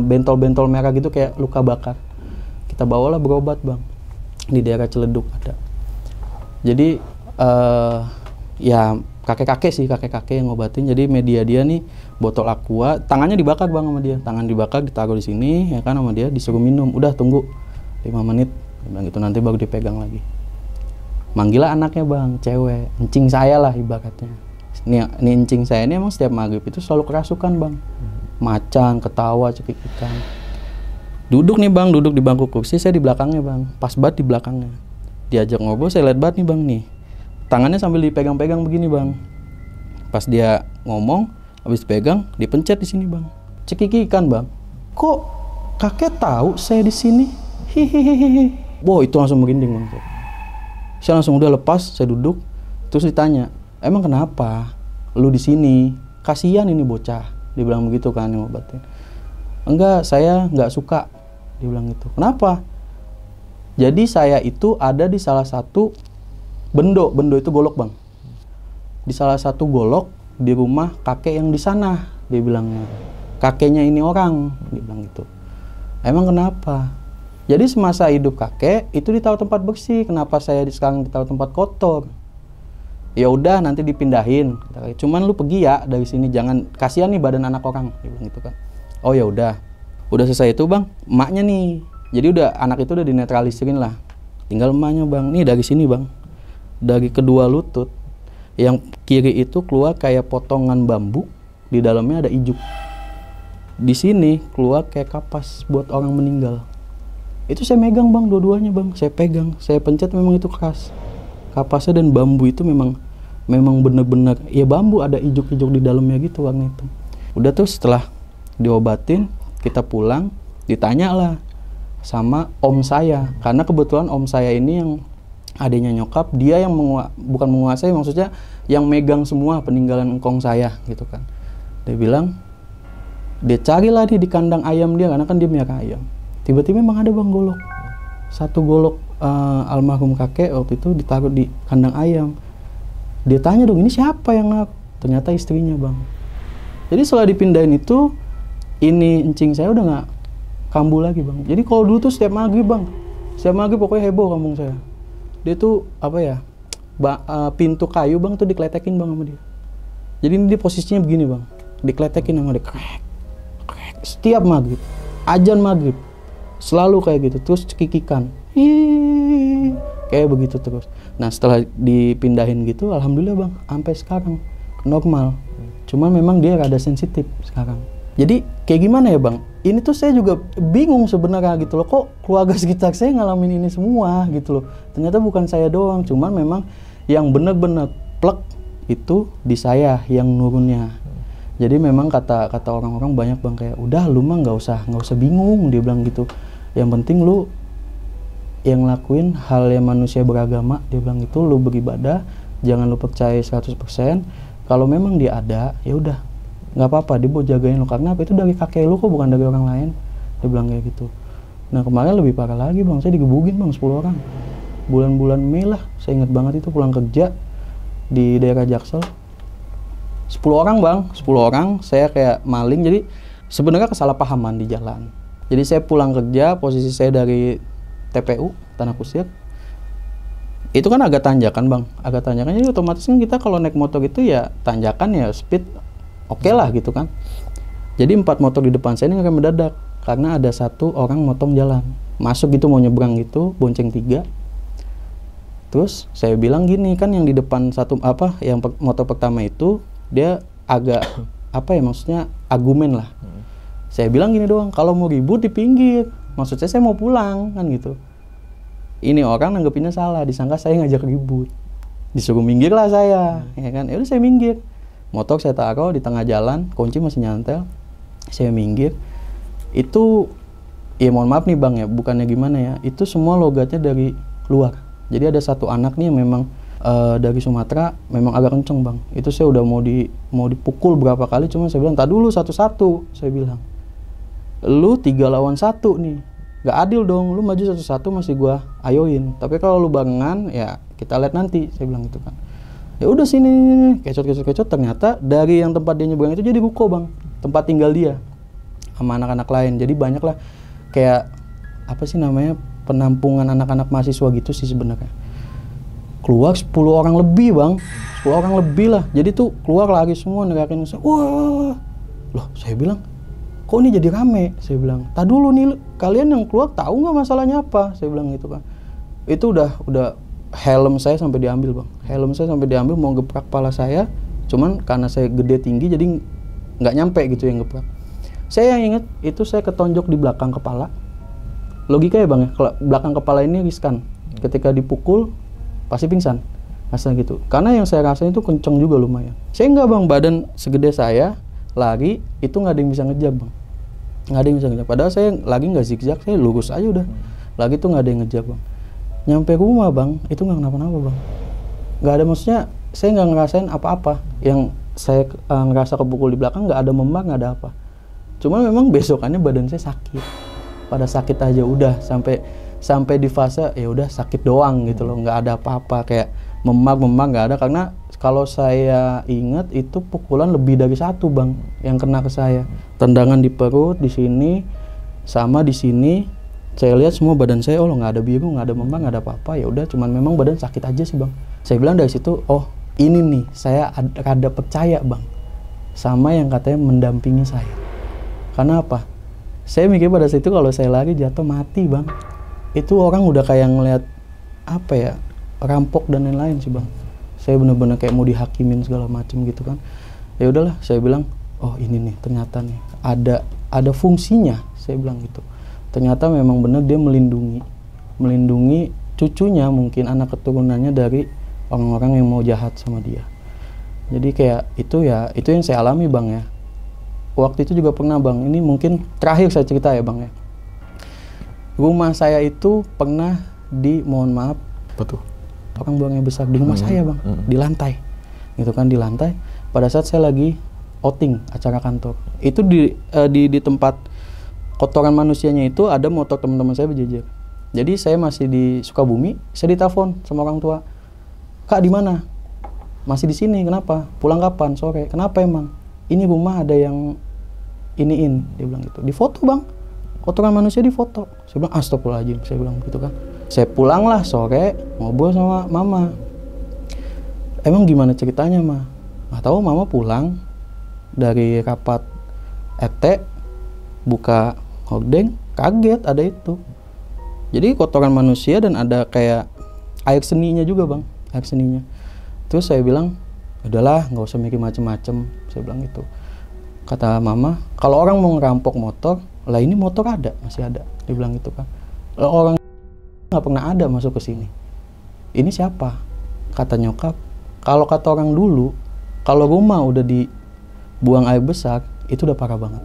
bentol-bentol merah gitu kayak luka bakar. Kita bawalah berobat Bang. Di daerah Ciledug ada. Jadi ya kakek yang ngobatin. Jadi media dia nih botol aqua, tangannya dibakar Bang sama dia. Tangan dibakar, ditaruh di sini ya kan sama dia, disuruh minum. Udah tunggu 5 menit. Bilang gitu, nanti baru dipegang lagi. Manggillah anaknya Bang, cewek, encing saya lah ibaratnya. Ini encing saya ini emang setiap maghrib itu selalu kerasukan Bang. Macan, ketawa, cekikikan. Duduk nih Bang, duduk di bangku kursi, saya di belakangnya Bang. Pas banget di belakangnya. Diajak ngobrol, saya lihat banget nih Bang nih. Tangannya sambil dipegang-pegang begini Bang. Pas dia ngomong, habis pegang, dipencet di sini bang. Cekikikan bang. Kok kakek tahu saya di sini? Hihihihi. Wow, itu langsung merinding bang. Saya langsung udah lepas, saya duduk, terus ditanya, emang kenapa lu di sini? Kasihan ini bocah. Dia bilang begitu kan, yang ngobatin. Enggak, saya nggak suka. Dia bilang gitu. Kenapa? Jadi saya itu ada di salah satu bendo itu golok bang. Di salah satu golok di rumah kakek yang di sana. Dia bilangnya, kakeknya ini orang. Dia bilang gitu. Emang kenapa? Jadi semasa hidup kakek itu ditaruh tempat bersih. Kenapa saya sekarang ditaruh tempat kotor? Ya udah nanti dipindahin. Cuman lu pergi ya dari sini, jangan, kasihan nih badan anak orang. Dia bilang gitu kan. Oh ya udah. Udah selesai itu bang, emaknya nih. Jadi udah anak itu udah dinetralisirin lah. Tinggal emaknya bang. Nih dari sini bang. Dari kedua lutut yang kiri itu keluar kayak potongan bambu, di dalamnya ada ijuk. Di sini keluar kayak kapas buat orang meninggal. Itu saya megang bang, dua-duanya bang, saya pegang, saya pencet, memang itu keras. Kapasnya dan bambu itu memang bener-bener, ya bambu ada ijuk-ijuk di dalamnya gitu warna itu. Udah tuh setelah diobatin, kita pulang, ditanya lah sama om saya, karena kebetulan om saya ini yang adiknya nyokap, dia yang bukan menguasai, maksudnya yang megang semua peninggalan engkong saya gitu kan. Dia bilang, dia carilah di kandang ayam dia, karena kan dia miara ayam. Tiba-tiba memang ada bang golok. Satu golok almarhum kakek waktu itu ditaruh di kandang ayam. Dia tanya dong, ini siapa yang ngaku? Ternyata istrinya bang. Jadi setelah dipindahin itu, ini encing saya udah nggak kambuh lagi bang. Jadi kalau dulu tuh setiap maghrib bang, setiap maghrib pokoknya heboh kampung saya. Dia tuh apa ya, pintu kayu bang tuh dikletekin bang sama dia. Jadi ini dia posisinya begini bang, dikletekin sama dia, krek, krek. Setiap maghrib, ajan maghrib, selalu kayak gitu, terus cekikikan, kayak begitu terus. Nah setelah dipindahin gitu, alhamdulillah bang, sampai sekarang normal. Cuman memang dia rada sensitif sekarang. Jadi kayak gimana ya bang? Ini tuh saya juga bingung sebenarnya gitu loh. Kok keluarga sekitar saya ngalamin ini semua gitu loh. Ternyata bukan saya doang. Cuman memang yang benar-benar plek itu di saya yang nurunnya. Jadi memang kata orang-orang banyak bang kayak, udah lu mah nggak usah bingung, dia bilang gitu. Yang penting lu yang lakuin hal yang manusia beragama, dia bilang gitu, lu beribadah, jangan lu percaya 100%. Kalau memang dia ada, ya udah, nggak apa-apa, dia mau jagain lu, karena apa, itu dari kakek lu kok, bukan dari orang lain. Dia bilang kayak gitu. Nah kemarin lebih parah lagi bang, saya digebukin bang 10 orang. Bulan-bulan Mei lah, saya ingat banget itu, pulang kerja di daerah Jaksel. 10 orang bang, 10 orang, saya kayak maling, jadi sebenarnya kesalahpahaman di jalan. Jadi saya pulang kerja, posisi saya dari TPU, Tanah Kusir. Itu kan agak tanjakan bang, agak tanjakan, jadi otomatis kan kita kalau naik motor itu ya tanjakan ya speed oke lah gitu kan. Jadi 4 motor di depan saya ini akan mendadak, karena ada satu orang motong jalan. Masuk gitu mau nyebrang gitu, bonceng 3. Terus saya bilang gini, kan yang di depan satu apa, yang motor pertama itu dia agak apa ya, maksudnya argumen lah. Saya bilang gini doang, kalau mau ribut di pinggir. Maksud saya mau pulang kan gitu. Ini orang nanggepinnya salah, disangka saya ngajak ribut. Disuruh minggir lah saya, ya kan. Ya udah saya minggir. Motor saya taruh di tengah jalan, kunci masih nyantel. Saya minggir. Itu ya mohon maaf nih bang ya, bukannya gimana ya. Itu semua logatnya dari luar. Jadi ada satu anak nih yang memang dari Sumatera, memang agak kenceng bang. Itu saya udah mau dipukul berapa kali, cuma saya bilang, "Tak dulu satu-satu," saya bilang. "Lu 3 lawan 1 nih. Gak adil dong, lu maju satu-satu masih gua ayoin. Tapi kalau lu barengan, ya kita lihat nanti," saya bilang gitu kan. Ya udah sini, kecot. Ternyata dari yang tempat dia nyebrang itu jadi ruko bang, tempat tinggal dia sama anak-anak lain. Jadi banyak lah kayak apa sih namanya, penampungan anak-anak mahasiswa gitu sih sebenarnya. Keluar 10 orang lebih bang, 10 orang lebih lah. Jadi tuh keluar lagi semua nerakin saya. Wah, loh saya bilang, kok ini jadi rame? Saya bilang, "Tak dulu nih, kalian yang keluar tahu nggak masalahnya apa?" Saya bilang gitu kan. Itu udah helm saya sampai diambil bang. Helm saya sampai diambil, mau geprak kepala saya. Cuman karena saya gede tinggi jadi nggak nyampe gitu yang geprak. Saya yang inget itu saya ketonjok di belakang kepala. Logika ya bang ya, kalau belakang kepala ini riskan. Ketika dipukul pasti pingsan. rasa gitu. Karena yang saya rasain itu kenceng juga lumayan. Saya enggak bang, badan segede saya lari itu nggak ada yang bisa ngejar bang, nggak ada yang bisa ngejar. Padahal saya lagi nggak zigzag, saya lurus aja udah. Lagi tuh nggak ada yang ngejar bang. Nyampe rumah bang, itu nggak kenapa-napa bang. Nggak ada, maksudnya saya nggak ngerasain apa-apa. Yang saya ngerasa kepukul di belakang nggak ada memar, nggak ada apa. Cuma memang besokannya badan saya sakit. Pada sakit aja udah sampai di fase ya udah sakit doang gitu loh, nggak ada apa-apa, kayak memar nggak ada. Karena kalau saya ingat itu pukulan lebih dari satu bang yang kena ke saya. Tendangan di perut, di sini, sama di sini. Saya lihat semua badan saya, oh nggak ada biru, nggak ada memar, nggak ada apa-apa. Ya udah, cuman memang badan sakit aja sih bang. Saya bilang dari situ, oh ini nih saya ada percaya bang sama yang katanya mendampingi saya. Karena apa? Saya mikir pada saat itu kalau saya lari jatuh mati bang. Itu orang udah kayak ngeliat apa ya, rampok dan lain-lain sih bang. Saya bener-bener kayak mau dihakimin segala macem gitu kan. Ya udahlah, saya bilang, oh ini nih ternyata nih ada fungsinya, saya bilang gitu. Ternyata memang benar dia melindungi cucunya, mungkin anak keturunannya dari orang-orang yang mau jahat sama dia. Jadi kayak itu yang saya alami bang ya. Waktu itu juga pernah bang, ini mungkin terakhir saya cerita ya bang ya. Rumah saya itu pernah mohon maaf, Betul. orang buangnya besar di rumah saya bang, di lantai, gitu kan, di lantai. Pada saat saya lagi outing acara kantor, itu di tempat kotoran manusianya itu ada motor teman-teman saya berjejer. Jadi saya masih di Sukabumi, saya ditelepon sama orang tua, Kak di mana? Masih di sini, kenapa? Pulang kapan? Sore. Kenapa emang? Ini rumah ada yang iniin, dia bilang gitu. Di foto bang, kotoran manusia di foto. Saya bilang astagfirullahaladzim, saya bilang gitu kan. Saya pulanglah sore, ngobrol sama mama. Emang gimana ceritanya mah? Nggak tahu, mama pulang dari rapat ET, buka hordeng, kaget ada itu. Jadi kotoran manusia dan ada kayak air seninya juga bang, air seninya. Terus saya bilang, udahlah nggak usah mikir macem-macem, saya bilang gitu. Kata mama, kalau orang mau ngerampok motor, lah ini motor ada, masih ada, dia bilang gitu kan. Orang nggak pernah ada masuk ke sini. Ini siapa? Kata nyokap, kalau kata orang dulu, kalau rumah udah dibuang air besar, itu udah parah banget.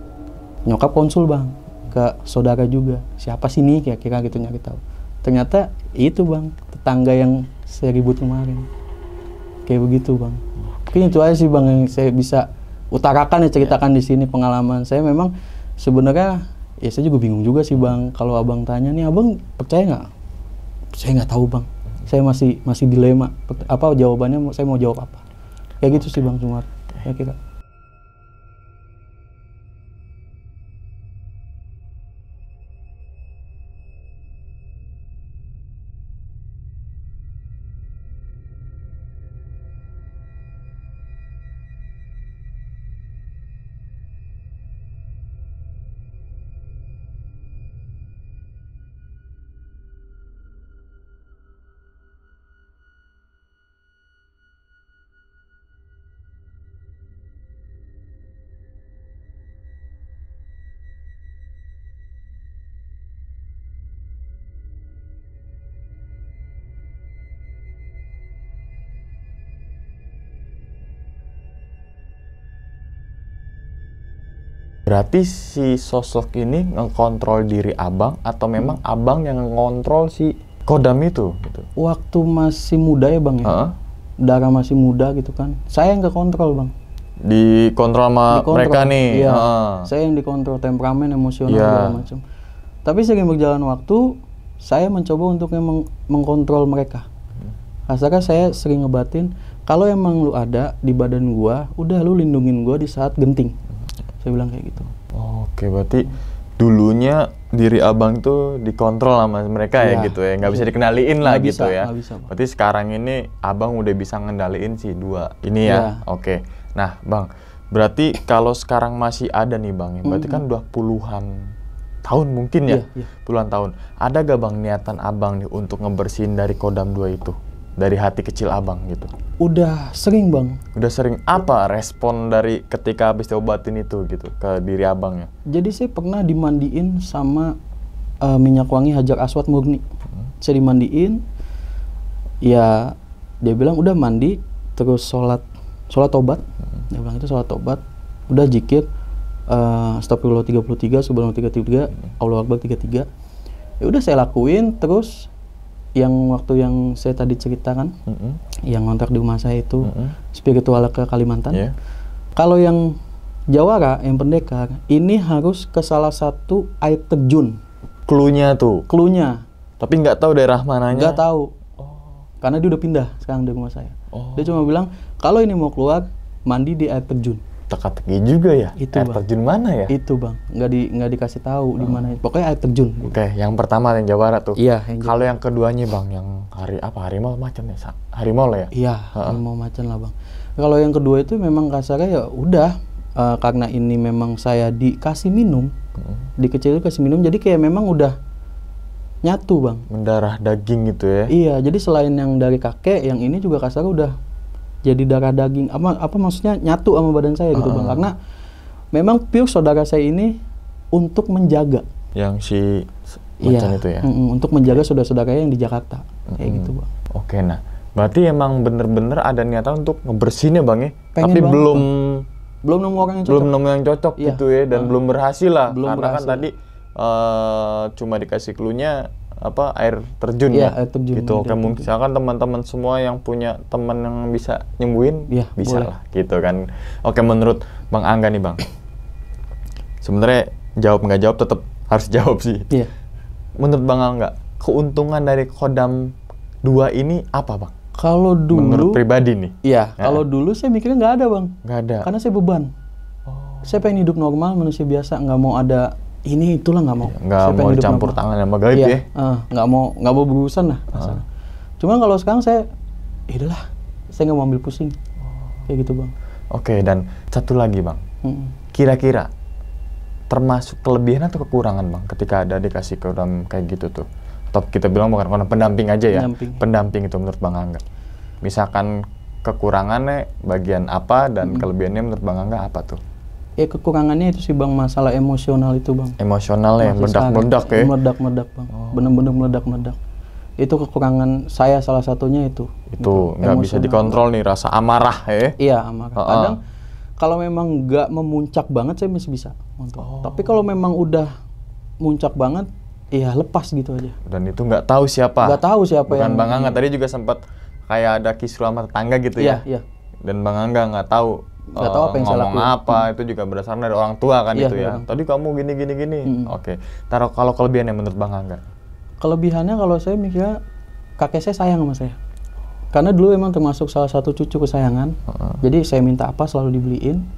Nyokap konsul bang ke saudara juga, siapa sih nih kira-kira gitu, nyari tahu. Ternyata itu bang, tetangga yang saya ribut kemarin. Kayak begitu bang. Mungkin itu aja sih bang yang saya bisa utarakan ya, ceritakan di sini pengalaman saya. Memang sebenarnya ya saya juga bingung juga sih bang. Kalau abang tanya nih, abang percaya nggak? Saya nggak tahu bang. Saya masih dilema. Apa jawabannya? Saya mau jawab apa? Kayak gitu sih bang Sumar. Ya kira. Berarti si sosok ini ngekontrol diri abang atau memang abang yang ngontrol si kodam itu gitu? Waktu masih muda ya bang ya, darah masih muda gitu kan, saya yang kekontrol bang. Dikontrol sama mereka nih? Iya, saya yang dikontrol, temperamen, emosional, segala macam. Tapi sering berjalan waktu, saya mencoba untuk mengkontrol mereka. Asalkan saya sering ngebatin, kalau emang lu ada di badan gua, udah lu lindungin gua di saat genting. Saya bilang kayak gitu. Oke, berarti dulunya diri abang tuh dikontrol sama mereka ya gitu ya, nggak bisa dikenaliin lah gitu ya. Bisa, berarti sekarang ini abang udah bisa ngendaliin si dua ini ya. Oke. Nah bang, berarti kalau sekarang masih ada nih bang, berarti kan udah puluhan tahun mungkin ya, puluhan tahun. Ada gak bang niatan abang nih untuk ngebersihin dari kodam 2 itu? Dari hati kecil abang gitu? Udah sering bang. Udah sering. Apa respon dari ketika habis diobatin itu gitu ke diri abang ya? Jadi saya pernah dimandiin sama minyak wangi Hajar Aswad murni. Saya dimandiin, ya Dia bilang udah mandi terus sholat tobat. Dia bilang itu sholat tobat, udah zikir, astagfirullah 33, subhanallah 33, Allahu akbar 33. Ya udah saya lakuin. Terus yang waktu yang saya tadi ceritakan, yang ngontrak di rumah saya itu spiritual ke Kalimantan. Kalau yang Jawara, yang pendekar, ini harus ke salah satu air terjun. Cluenya tuh. Cluenya. Tapi nggak tahu daerah mananya. Nggak tahu. Karena dia udah pindah sekarang dari rumah saya. Dia cuma bilang kalau ini mau keluar mandi di air terjun. Teka-teki juga ya. Itu, air terjun mana ya? Itu bang, nggak dikasih tahu di mana. Pokoknya air terjun. Oke, yang pertama yang Jawara tuh. Iya. Kalau yang keduanya bang, yang harimau macan ya? Harimau lah ya? Iya, harimau macan lah bang. Kalau yang kedua itu memang kasarnya ya udah karena ini memang saya dikasih minum, di kecil kasih minum, jadi kayak memang udah nyatu bang. Mendarah daging gitu ya? Iya, jadi selain yang dari kakek, yang ini juga kasarnya udah jadi darah daging. Apa maksudnya nyatu sama badan saya gitu bang. Karena memang pure saudara saya ini untuk menjaga. Yang si macan itu ya? Untuk menjaga saudara-saudaranya yang di Jakarta, kayak gitu bang. Oke, nah berarti emang bener-bener ada niatan untuk ngebersihin ya bang ya? Pengen tapi banget, belum nemu orang yang cocok. Belum nemu yang cocok gitu ya, dan belum berhasil lah. Karena berhasil. kan tadi cuma dikasih cluenya air terjun ya? Air terjun. Gitu. Oke, mungkin misalkan teman-teman semua yang punya teman yang bisa nyembuhin, bisa lah gitu kan. Oke, menurut Bang Angga nih bang, sebenarnya jawab nggak jawab tetap harus jawab sih. Iya. Menurut Bang Angga, keuntungan dari Kodam 2 ini apa bang? Kalau dulu, menurut pribadi nih? Iya, kalau dulu saya mikirnya nggak ada bang. Nggak ada? Karena saya beban. Saya pengen hidup normal, manusia biasa, nggak mau ada ini itulah, nggak mau. Nggak mau campur tangan sama gaib ya? Nggak mau berurusan lah. Cuman kalau sekarang saya, udahlah, saya nggak mau ambil pusing. Kayak gitu bang. Oke, dan satu lagi bang, kira-kira termasuk kelebihan atau kekurangan bang ketika ada dikasih kodam kayak gitu tuh? Atau kita bilang bukan kodam, pendamping aja ya? Pendamping itu menurut Bang Angga. Misalkan kekurangannya bagian apa dan kelebihannya menurut Bang Angga apa tuh? Ya kekurangannya itu sih bang, masalah emosional itu bang. Emosional ya, meledak-meledak ya? Meledak-meledak bang, bener-bener meledak-meledak. Itu kekurangan saya, salah satunya itu. Itu nggak bisa dikontrol nih, rasa amarah ya? Iya, amarah. Kadang kalau memang nggak memuncak banget saya masih bisa kontrol. Tapi kalau memang udah muncak banget, iya lepas gitu aja. Dan itu nggak tahu siapa? Nggak tahu siapa. Bukan yang Bang Angga tadi juga sempat kayak ada kisruh sama tetangga gitu ya? Iya. Dan Bang Angga nggak tahu apa yang saya lakuin. Apa itu juga berdasarkan dari orang tua kan itu ya. Tadi kamu gini. Oke. Taruh kalau kelebihannya menurut Bang Angga? Kelebihannya kalau saya mikirnya kakek saya sayang sama saya. Karena dulu emang termasuk salah satu cucu kesayangan. Jadi saya minta apa selalu dibeliin.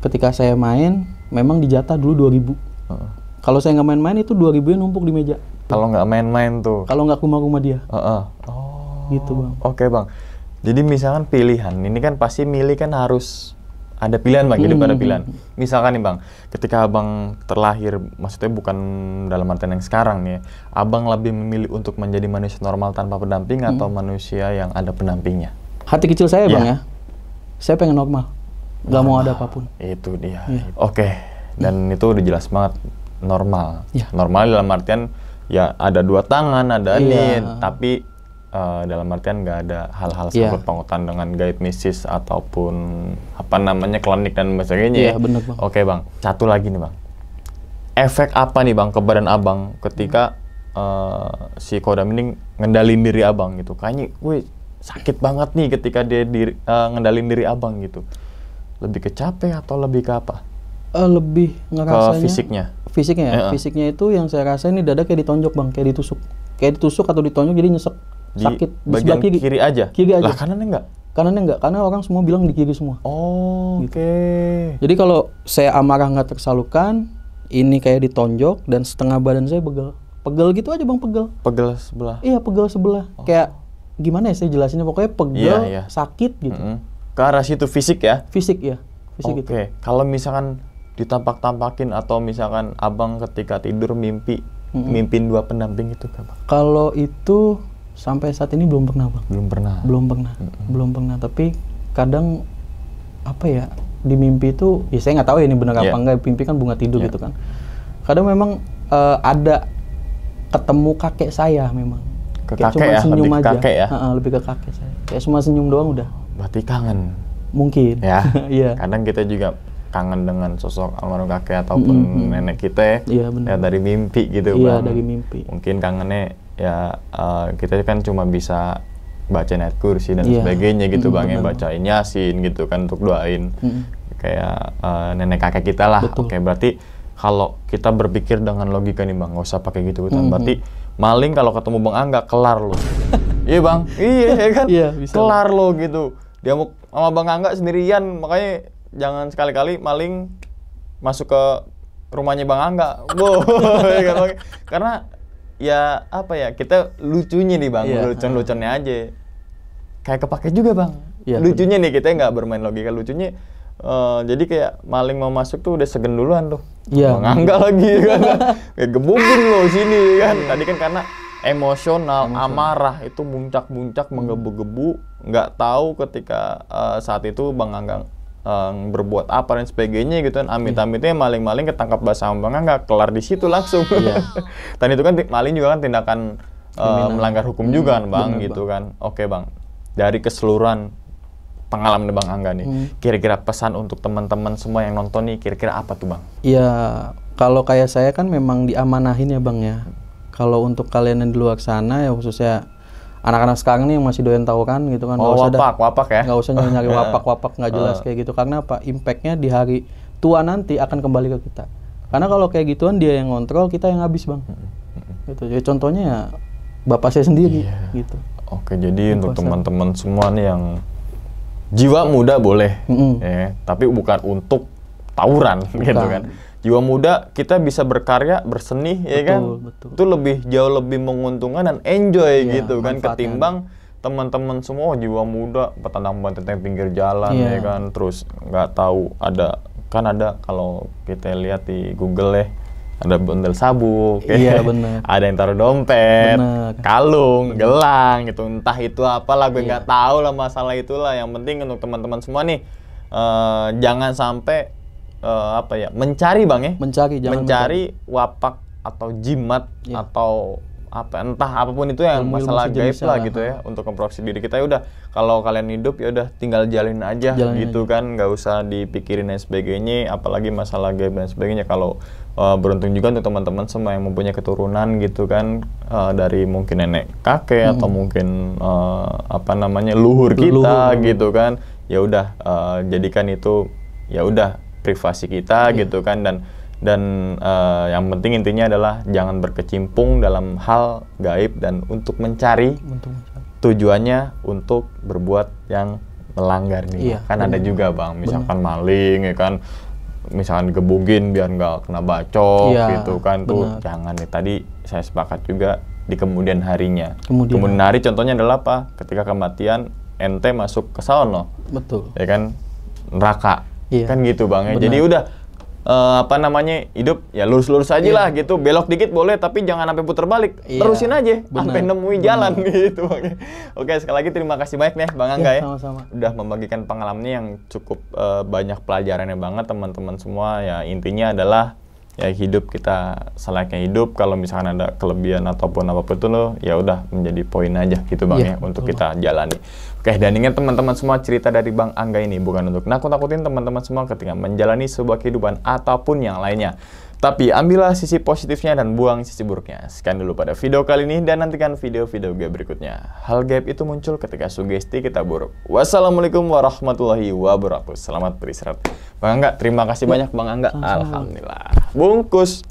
Ketika saya main, memang dijatah dulu 2.000. Kalau saya nggak main-main itu 2.000-nya numpuk di meja. Kalau nggak main-main tuh? Kalau nggak ke rumah dia. Gitu bang. Oke bang. Jadi misalkan pilihan, ini kan pasti milih kan harus ada pilihan bang, hidup ada pilihan. Misalkan nih bang, ketika abang terlahir, maksudnya bukan dalam artian yang sekarang nih, abang lebih memilih untuk menjadi manusia normal tanpa pendamping atau manusia yang ada pendampingnya? Hati kecil saya bang ya, saya pengen normal, nggak mau ada apapun. Itu dia. Oke, dan itu udah jelas banget. Normal. Normal dalam artian ya ada 2 tangan, ada ini, tapi dalam artian nggak ada hal-hal sangkut pautan dengan gaib mistis ataupun apa namanya klinik dan sebagainya. Bener, bang. Oke bang, satu lagi nih bang, efek apa nih bang ke badan abang ketika si kodam ini ngendalin diri abang gitu? Kayaknya gue sakit banget nih ketika dia ngendalin diri abang gitu. Lebih ke capek atau lebih ke apa? Lebih ngerasanya ke fisiknya. Fisiknya itu yang saya rasain ini dada kayak ditonjok bang, kayak ditusuk atau ditonjok jadi nyesek, sakit di bagian kiri aja. Lah kanannya enggak? Kanannya enggak, karena orang semua bilang di kiri semua. Oke. Jadi kalau saya amarah nggak tersalurkan, ini kayak ditonjok dan setengah badan saya pegel gitu aja bang, pegel sebelah. Iya, pegel sebelah. Kayak gimana ya saya jelasinnya, pokoknya pegel, sakit gitu. Ke arah situ fisik ya? Fisik gitu. Kalau misalkan ditampak-tampakin atau misalkan abang ketika tidur mimpin 2 pendamping itu apa? Kalau itu sampai saat ini belum pernah bang. Belum pernah. Tapi kadang apa ya, di mimpi itu ya saya nggak tahu ya ini benar apa enggak. Mimpi kan bunga tidur gitu kan. Kadang memang ada ketemu kakek saya memang. Ke kakek ya? Lebih ke kakek ya? Lebih ke kakek saya. Kayak cuma senyum doang udah. Berarti kangen. Mungkin. Ya. Iya. Kadang kita juga kangen dengan sosok almarhum kakek ataupun nenek kita ya. Iya, benar. Ya dari mimpi gitu Iya, Bang. dari mimpi. Mungkin kangennya ya kita kan cuma bisa baca ayat kursi dan Iya. sebagainya gitu Bang ya, Benar. bacain Yasin gitu kan untuk doain kayak nenek kakek kita lah. Betul. Oke, berarti kalau kita berpikir dengan logika nih Bang, nggak usah pakai gitu kan. Berarti maling kalau ketemu Bang Angga kelar lo. Iya Bang, iya ya kan, Iya, bisa. kelar lo gitu. Dia mau sama Bang Angga sendirian, makanya jangan sekali-kali maling masuk ke rumahnya Bang Angga. Wow, ya kan, Bang? Karena ya apa ya, kita lucunya nih Bang, Iya. lucu-lucunya aja. Kayak kepake juga Bang. Iya, Lucunya nih, kita nggak bermain logika, lucunya jadi kayak maling mau masuk tuh udah segen duluan tuh. Iya. Bang Angga lagi kan. Kayak gebukin lo sini kan. Tadi kan karena emosional, amarah itu muncak-muncak menggebu-gebu, nggak tahu ketika saat itu Bang Angga berbuat apa dan sebagainya gitu kan. Amit-amitnya maling-maling ketangkap basah sama Bang Angga, kelar di situ langsung. Iya. Dan itu kan maling juga kan tindakan melanggar hukum juga kan Bang, benar, gitu kan. Oke Bang, dari keseluruhan pengalaman Bang Angga nih, kira-kira pesan untuk teman-teman semua yang nonton nih, kira-kira apa tuh Bang? Ya, kalau kayak saya kan memang diamanahin ya Bang ya. Kalau untuk kalian yang di luar sana ya khususnya anak-anak sekarang nih yang masih doyan tawuran gitu kan, Oh, wapak ya? nggak usah nyari wapak nggak jelas kayak gitu. Karena apa? Impactnya di hari tua nanti akan kembali ke kita. Karena kalau kayak gituan dia yang ngontrol, kita yang habis Bang. Gitu. Jadi contohnya ya bapak saya sendiri gitu. Oke, jadi untuk teman-teman semua nih yang jiwa muda boleh, ya, tapi bukan untuk tawuran gitu kan. Jiwa muda kita bisa berkarya, berseni, ya kan. Betul. Itu jauh lebih menguntungkan dan enjoy gitu kan, ketimbang teman-teman semua jiwa muda petandang banteng pinggir jalan, ya kan. Terus nggak tahu ada kalau kita lihat di Google ya, ada bundel sabuk, Iya, benar. ada yang taruh dompet, Benar. kalung, gelang gitu, entah itu apalah, gue nggak tahu lah masalah itulah. Yang penting untuk teman-teman semua nih, jangan sampai mencari Bang ya, mencari wapak atau jimat atau apa, entah apapun itu yang masalah gaib lah gitu ya, untuk memproteksi diri kita. Ya udah, kalau kalian hidup ya udah tinggal jalin aja gitu kan, nggak usah dipikirin dan sebagainya, apalagi masalah gaib dan sebagainya. Kalau beruntung juga untuk teman-teman semua yang mempunyai keturunan gitu kan, dari mungkin nenek kakek atau mungkin luhur kita gitu kan, ya udah jadikan itu ya udah privasi kita gitu kan. Dan yang penting intinya adalah jangan berkecimpung dalam hal gaib dan untuk mencari tujuannya untuk berbuat yang melanggar nih. Kan ada juga Bang, misalkan maling ya kan, misalkan digebukin biar nggak kena bacok gitu kan, tuh jangan nih. Tadi saya sepakat juga di kemudian harinya. Kemudian hari contohnya adalah apa? Ketika kematian ente masuk ke sono. Betul. Ya kan, neraka. Kan gitu Bang ya. Benar. Jadi udah hidup ya lurus-lurus aja lah gitu, belok dikit boleh tapi jangan sampai putar balik, terusin aja sampai nemuin jalan gitu Bang. Oke, sekali lagi terima kasih banyak nih Bang Angga ya, sama-sama. udah membagikan pengalamannya yang cukup banyak pelajarannya banget teman-teman semua. Ya intinya adalah ya hidup kita selayaknya hidup, kalau misalkan ada kelebihan ataupun apapun itu loh, ya udah menjadi poin aja gitu Bang ya, untuk kita jalani. Oke, dan ingat teman-teman semua, cerita dari Bang Angga ini bukan untuk nakut-nakutin teman-teman semua ketika menjalani sebuah kehidupan ataupun yang lainnya. Tapi ambillah sisi positifnya dan buang sisi buruknya. Sekian dulu pada video kali ini dan nantikan video-video gaib berikutnya. Hal gaib itu muncul ketika sugesti kita buruk. Wassalamualaikum warahmatullahi wabarakatuh. Selamat beristirahat. Bang Angga, terima kasih banyak Bang Angga. Alhamdulillah. Bungkus.